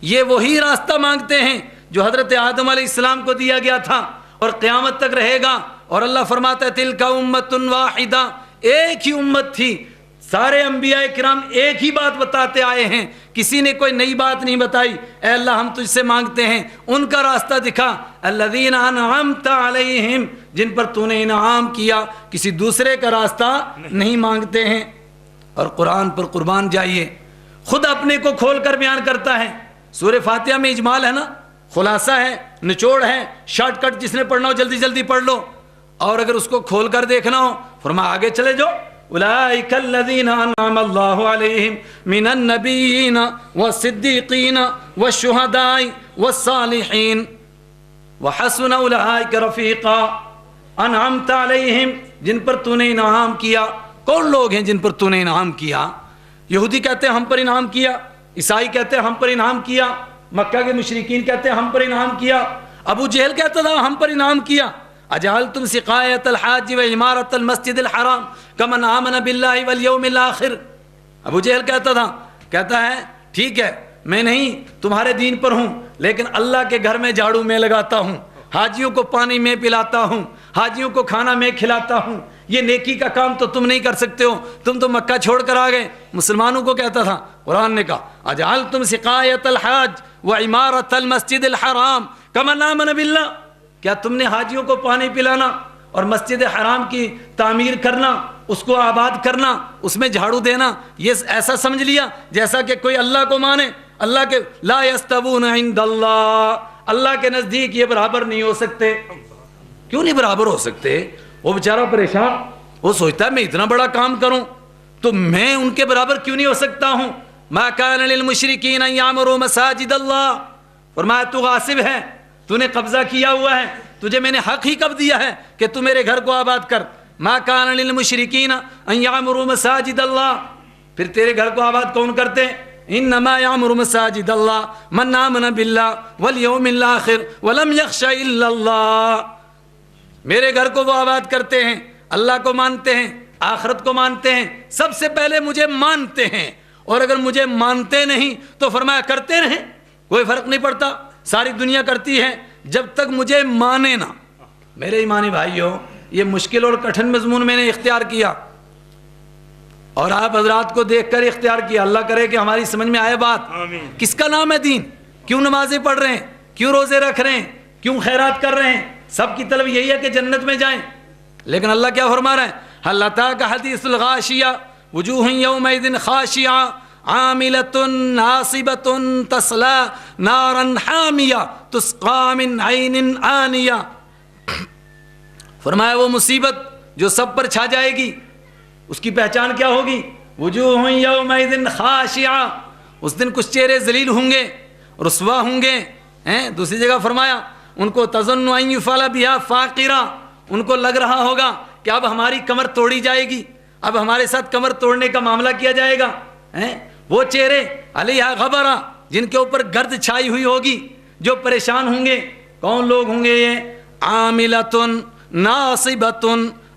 یہ وہی راستہ مانگتے ہیں جو حضرت آدم علیہ السلام کو دیا گیا تھا اور قیامت تک رہے گا. اور اللہ فرماتا ہے تلک امت واحدہ، ایک ہی امت تھی. سارے انبیاء کرام ایک ہی بات بتاتے آئے ہیں، کسی نے کوئی نئی بات نہیں بتائی. اے اللہ ہم تجھ سے مانگتے ہیں ان کا راستہ دکھا. الذین انعمت علیہم، جن پر تو نے انعام کیا. کسی دوسرے کا راستہ نہیں مانگتے ہیں. اور قرآن پر قربان جائیے، خود اپنے کو کھول کر بیان کرتا ہے. سورہ فاتحہ میں اجمال ہے نا، خلاصہ ہے، نچوڑ ہے، شارٹ کٹ جس نے پڑھنا ہو جلدی جلدی پڑھ لو. اور اگر اس کو کھول کر دیکھنا ہو فرمایا آگے چلے جاؤ. اولئک الذین انعم اللہ علیہم من النبیین والصدیقین والشہداء والصالحین وحسن اولئک رفیقا. انعمت علیہم، جن پر تو نے انعام کیا. کون لوگ ہیں جن پر تو نے انعام کیا؟ یہودی کہتے ہیں ہم پر انعام کیا، عیسائی کہتے ہیں ہم پر انعام کیا، مکہ کے مشرکین کہتے ہیں ہم پر انعام کیا، ابو جہل کہتا تھا ہم پر انعام کیا. اجعلتم سقایۃ الحاج و عمارۃ المسجد الحرام کمن آمن باللہ والیوم الآخر. ابو جہل کہتا ہے ٹھیک ہے میں نہیں تمہارے دین پر ہوں، لیکن اللہ کے گھر میں جھاڑو میں لگاتا ہوں، حاجیوں کو پانی میں پلاتا ہوں، حاجیوں کو کھانا میں کھلاتا ہوں. یہ نیکی کا کام تو تم نہیں کر سکتے ہو، تم تو مکہ چھوڑ کر آ گئے. مسلمانوں کو کہتا تھا. قرآن نے کہا اجعلتم سقایۃ الحاج و عمارۃ المسجد الحرام کمن آمن باللہ، کیا تم نے حاجیوں کو پانی پلانا اور مسجد حرام کی تعمیر کرنا، اس کو آباد کرنا، اس میں جھاڑو دینا، یہ ایسا سمجھ لیا جیسا کہ کوئی اللہ کو مانے؟ اللہ کے لا یستوون عند اللہ، اللہ کے نزدیک یہ برابر نہیں ہو سکتے. کیوں نہیں برابر ہو سکتے؟ وہ بیچارہ پریشان، وہ سوچتا ہے میں اتنا بڑا کام کروں تو میں ان کے برابر کیوں نہیں ہو سکتا ہوں. ما کان للمشرکین ان یعمروا مساجد اللہ. فرمایا تو غاصب ہے، تو نے قبضہ کیا ہوا ہے، تجھے میں نے حق ہی کب دیا ہے کہ تو میرے گھر کو آباد کر. ما کان للمشرکین ان یعمروا مساجد اللہ. پھر تیرے گھر کو آباد کون کرتے ہیں؟ انما یعمر مساجد اللہ من آمن باللہ والیوم الآخر ولم یخش الا اللہ. میرے گھر کو وہ آباد کرتے ہیں، اللہ کو مانتے ہیں، آخرت کو مانتے ہیں، سب سے پہلے مجھے مانتے ہیں. اور اگر مجھے مانتے نہیں تو فرمایا کرتے رہیں، کوئی فرق نہیں پڑتا، ساری دنیا کرتی ہے جب تک مجھے مانے نہ. میرے ایمانی بھائیوں، یہ مشکل اور کٹھن مضمون میں نے اختیار کیا اور آپ حضرات کو دیکھ کر اختیار کیا. اللہ کرے کہ ہماری سمجھ میں آئے بات. کس کا نام ہے دین؟ کیوں نمازیں پڑھ رہے ہیں؟ کیوں روزے رکھ رہے ہیں؟ کیوں خیرات کر رہے ہیں؟ سب کی طلب یہی ہے کہ جنت میں جائیں. لیکن اللہ کیا فرما رہا ہے؟ هل أتاك حديث الغاشية وجوه يومئذ خاشعة عاملة ناصبة تصلى نارا حامية تسقى من عين آنية. فرمایا وہ مصیبت جو سب پر چھا جائے گی اس کی پہچان کیا ہوگی؟ وجوہ یومئذ خاشعہ، اس دن کچھ چہرے ذلیل ہوں گے، رسوا ہوں گے. دوسری جگہ فرمایا ان کو تظن ان یفعل بها فاقرہ، ان کو لگ رہا ہوگا کہ اب ہماری کمر توڑی جائے گی، اب ہمارے ساتھ کمر توڑنے کا معاملہ کیا جائے گا. وہ چہرے علیہ غبرہ، جن کے اوپر گرد چھائی ہوئی ہوگی، جو پریشان ہوں گے. کون لوگ ہوں گے یہ؟ عاملۃ ناصبۃ،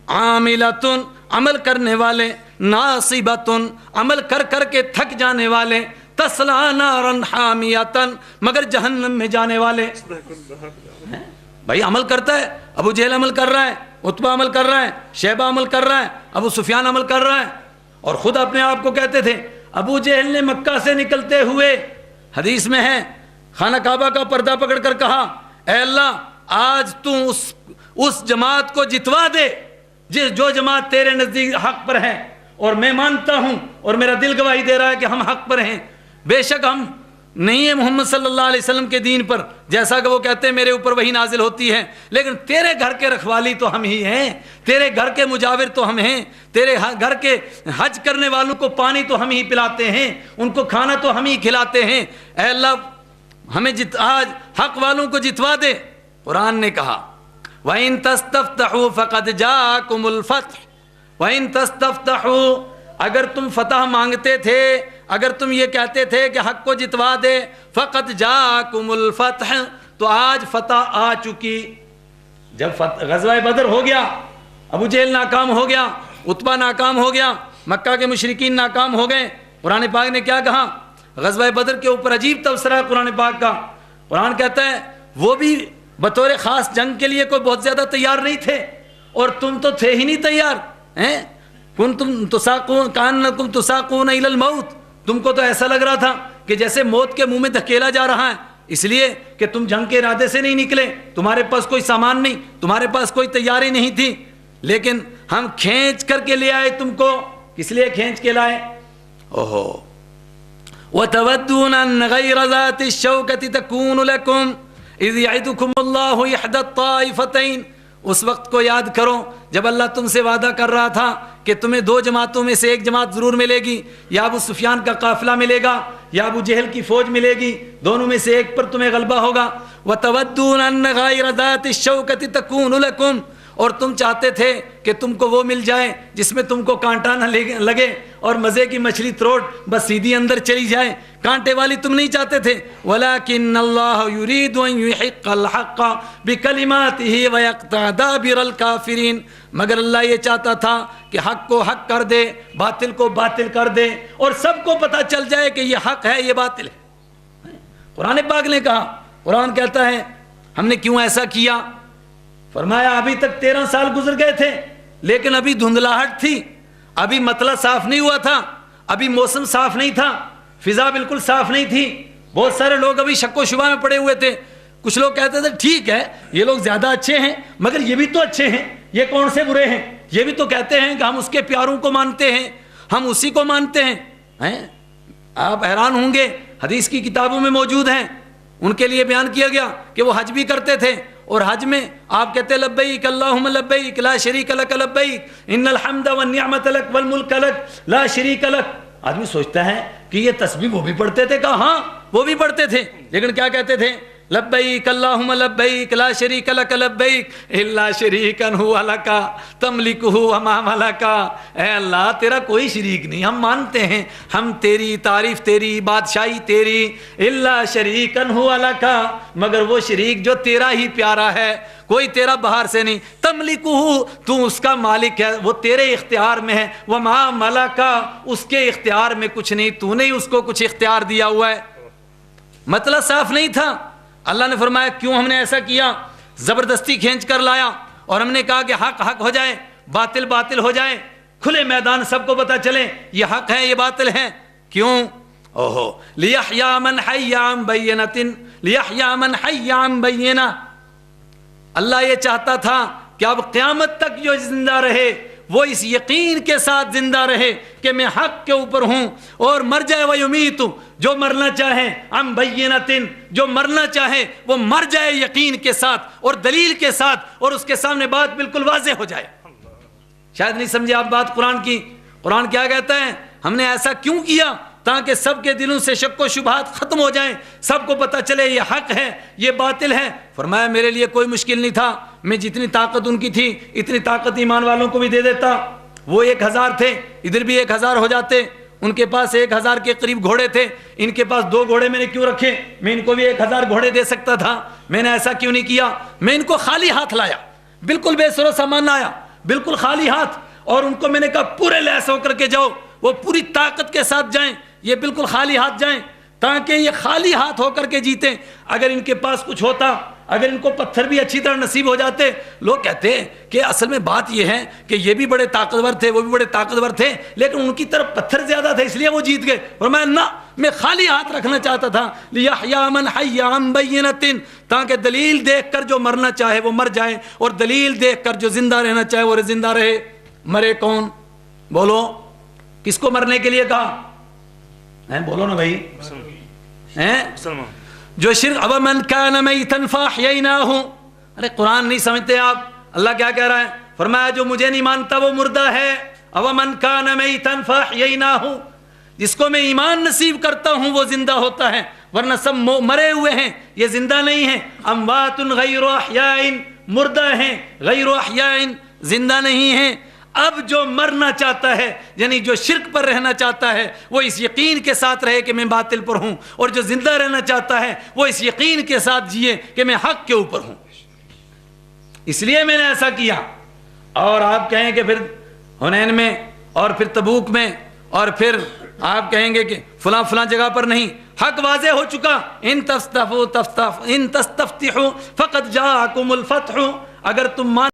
عاملۃ عمل کرنے والے، ناصبۃ عمل کر کر کے تھک جانے والے، تسلا نارا حامیۃ، مگر جہنم میں جانے والے. بھائی عمل کرتا ہے، ابو جہل عمل کر رہا ہے، عتبہ عمل کر رہا ہے، شیبہ عمل کر رہا ہے، ابو سفیان عمل کر رہا ہے، اور خود اپنے آپ کو کہتے تھے. ابو جہل نے مکہ سے نکلتے ہوئے حدیث میں ہے خانہ کعبہ کا پردہ پکڑ کر کہا اے اللہ آج تو اس جماعت کو جتوا دے جو جماعت تیرے نزدیک حق پر ہے، اور میں مانتا ہوں اور میرا دل گواہی دے رہا ہے کہ ہم حق پر ہیں. بے شک ہم نہیں ہیں محمد صلی اللہ علیہ وسلم کے دین پر، جیسا کہ وہ کہتے ہیں میرے اوپر وہی نازل ہوتی ہے، لیکن تیرے گھر کے رکھوالی تو ہم ہی ہیں، تیرے گھر کے مجاور تو ہم ہیں، تیرے گھر کے حج کرنے والوں کو پانی تو ہم ہی پلاتے ہیں، ان کو کھانا تو ہم ہی کھلاتے ہیں. اے اللہ ہمیں آج حق والوں کو جتوا دے. قرآن نے کہا وَإِن تَسْتَفْتَحُوا فَقَدْ جَاءَكُمُ الْفَتْحُ وَإِن تَسْتَفْتَحُوا، اگر تم فتح مانگتے تھے، اگر تم یہ کہتے تھے کہ حق کو جتوا دے، فَقَدْ جَاءَكُمُ الْفَتْحُ، تو آج فتح آ چکی. جب غزوہ بدر ہو گیا، ابو جہل ناکام ہو گیا، عتبہ ناکام ہو گیا، مکہ کے مشرکین ناکام ہو گئے. قرآن پاک نے کیا کہا؟ غزوہ بدر کے اوپر عجیب تبصرہ ہے قرآن پاک کا. قرآن کہتا ہے وہ بھی بطور خاص جنگ کے لیے کوئی بہت زیادہ تیار نہیں تھے، اور تم تو تھے ہی نہیں تیار. کنتم تساقون کانکم تساقون الی الموت، تم کو تو ایسا لگ رہا تھا کہ جیسے موت کے منہ میں دھکیلا جا رہا ہے، اس لیے کہ تم جنگ کے ارادے سے نہیں نکلے، تمہارے پاس کوئی سامان نہیں، تمہارے پاس کوئی تیاری نہیں تھی، لیکن ہم کھینچ کر کے لے آئے تم کو. کس لیے کھینچ کے لائے؟ اوہو وَتَوَدُّونَ أَنَّ غَيْرَ ذَاتِ الشَّوْكَةِ تَكُونُ لَكُمْ اِذْ يَعِدُكُمُ اللَّهُ إِحْدَى الطَّائِفَتَيْنِ. اس وقت کو یاد کرو جب اللہ تم سے وعدہ کر رہا تھا کہ تمہیں دو جماعتوں میں سے ایک جماعت ضرور ملے گی، یا ابو سفیان کا قافلہ ملے گا یا ابو جہل کی فوج ملے گی، دونوں میں سے ایک پر تمہیں غلبہ ہوگا. وَتَوَدُّونَ أَنَّ غَيْرَ ذَاتِ الشَّوْكَةِ تَكُونُ لَكُمْ، اور تم چاہتے تھے کہ تم کو وہ مل جائے جس میں تم کو کانٹا نہ لگے اور مزے کی مچھلی تروٹ بس سیدھی اندر چلی جائے، کانٹے والی تم نہیں چاہتے تھے. وَلَكِنَّ اللَّهَ يُرِيدُ أَن يُحِقَّ الْحَقَّ بِكَلِمَاتِهِ وَيَقْطَعَ دَابِرَ الْكَافِرِينَ، مگر اللہ یہ چاہتا تھا کہ حق کو حق کر دے، باطل کو باطل کر دے، اور سب کو پتہ چل جائے کہ یہ حق ہے یہ باطل ہے. قرآن پاک نے کہا، قرآن کہتا ہے ہم نے کیوں ایسا کیا؟ فرمایا ابھی تک 13 سال گزر گئے تھے، لیکن ابھی دھندلاہٹ تھی، ابھی مطلع صاف نہیں ہوا تھا، ابھی موسم صاف نہیں تھا، فضا بالکل صاف نہیں تھی، بہت سارے لوگ ابھی شک و شبہ میں پڑے ہوئے تھے. کچھ لوگ کہتے تھے ٹھیک ہے یہ لوگ زیادہ اچھے ہیں مگر یہ بھی تو اچھے ہیں، یہ کون سے برے ہیں؟ یہ بھی تو کہتے ہیں کہ ہم اس کے پیاروں کو مانتے ہیں، ہم اسی کو مانتے ہیں. آپ حیران ہوں گے، حدیث کی کتابوں میں موجود ہیں، ان کے لیے بیان کیا گیا کہ وہ حج بھی کرتے تھے، اور حج میں آپ کہتے لبیک اللہم لبیک لا شریک لک لبیک ان الحمد والنعمت لک والملک لک لا شریک لک. آدمی سوچتا ہے کہ یہ تسبیح وہ بھی پڑھتے تھے، کہا ہاں وہ بھی پڑھتے تھے، لیکن کیا کہتے تھے؟ لبیک اللہم لبیک لا شریک لک لبیک الا شریکا هو لک تملکہ وما ملک. اے اللہ تیرا کوئی شریک نہیں، ہم مانتے ہیں، ہم تیری تعریف، تیری بادشاہی تیری، الا شریکا هو لک، مگر وہ شریک جو تیرا ہی پیارا ہے، کوئی تیرا باہر سے نہیں. تملکہ تو اس کا مالک ہے، وہ تیرے اختیار میں ہے، وما ملک اس کے اختیار میں کچھ نہیں، تو نے اس کو کچھ اختیار دیا ہوا ہے. مطلب صاف نہیں تھا. اللہ نے فرمایا کیوں ہم نے ایسا کیا؟ زبردستی کھینچ کر لایا، اور ہم نے کہا کہ حق حق ہو جائے، باطل باطل ہو جائے، کھلے میدان سب کو پتہ چلے یہ حق ہے یہ باطل ہے. کیوں؟ اوہو لیحییٰ من حی عن بینۃ لیحییٰ من حی عن بینہ. اللہ یہ چاہتا تھا کہ اب قیامت تک جو زندہ رہے وہ اس یقین کے ساتھ زندہ رہے کہ میں حق کے اوپر ہوں، اور مر جائے ویمیت، جو مرنا چاہے عن بینۃ، جو مرنا چاہے وہ مر جائے یقین کے ساتھ اور دلیل کے ساتھ، اور اس کے سامنے بات بالکل واضح ہو جائے. شاید نہیں سمجھے آپ بات قرآن کی. قرآن کیا کہتا ہے؟ ہم نے ایسا کیوں کیا؟ تاکہ سب کے دلوں سے شک و شبہات ختم ہو جائیں، سب کو پتہ چلے یہ حق ہے یہ باطل ہے. فرمایا میرے لیے کوئی مشکل نہیں تھا، میں جتنی طاقت ان کی تھی اتنی طاقت ایمان والوں کو بھی دے دیتا. وہ 1000 تھے، ادھر بھی 1000 ہو جاتے. ان کے پاس 1000 کے قریب گھوڑے تھے، ان کے پاس 2 گھوڑے میں نے کیوں رکھے؟ میں ان کو بھی 1000 گھوڑے دے سکتا تھا. میں نے ایسا کیوں نہیں کیا؟ میں ان کو خالی ہاتھ لایا، بالکل بے سر و سامان آیا، بالکل خالی ہاتھ، اور ان کو میں نے کہا پورے لیس ہو کر کے جاؤ، وہ پوری طاقت کے ساتھ جائیں. یہ بالکل خالی ہاتھ جائیں تاکہ یہ خالی ہاتھ ہو کر کے جیتیں. اگر ان کے پاس کچھ ہوتا, اگر ان کو پتھر بھی اچھی طرح نصیب ہو جاتے. لوگ کہتے ہیں کہ اصل میں بات یہ ہے کہ یہ بھی بڑے طاقتور تھے, وہ بھی بڑے طاقتور تھے, لیکن ان کی طرف پتھر زیادہ تھے اس لیے وہ جیت گئے. فرمایا نہ, میں خالی ہاتھ رکھنا چاہتا تھا. لِيَحْيَا مَنْ حَيَّ عَنْ بَيِّنَةٍ, تاکہ دلیل دیکھ کر جو مرنا چاہے وہ مر جائے, اور دلیل دیکھ کر جو زندہ رہنا چاہے وہ زندہ رہے. مرے کون؟ بولو, کس کو مرنے کے لیے کہا؟ بولو نا بھائی. جو شرک, أَوَمَنْ كَانَ مَيْتًا فَأَحْيَيْنَاهُ. ارے قرآن نہیں سمجھتے آپ, اللہ کیا کہہ رہا ہے؟ فرمایا جو مجھے نہیں مانتا وہ مردہ ہے. أَوَمَنْ كَانَ مَيْتًا فَأَحْيَيْنَاهُ, جس کو میں ایمان نصیب کرتا ہوں وہ زندہ ہوتا ہے, ورنہ سب مرے ہوئے ہیں, یہ زندہ نہیں ہیں. اموات غیر احیاء, مردہ ہیں, غیر احیاء, زندہ نہیں ہیں. اب جو مرنا چاہتا ہے, یعنی جو شرک پر رہنا چاہتا ہے, وہ اس یقین کے ساتھ رہے کہ میں باطل پر ہوں, اور جو زندہ رہنا چاہتا ہے وہ اس یقین کے ساتھ جیے کہ میں حق کے اوپر ہوں. اس لیے میں نے ایسا کیا. اور آپ کہیں کہ پھر حنین میں, اور پھر تبوک میں, اور پھر آپ کہیں گے کہ فلاں فلاں جگہ پر نہیں. حق واضح ہو چکا. ان تستفتحوا فقد جاءکم الفتح, اگر تم مان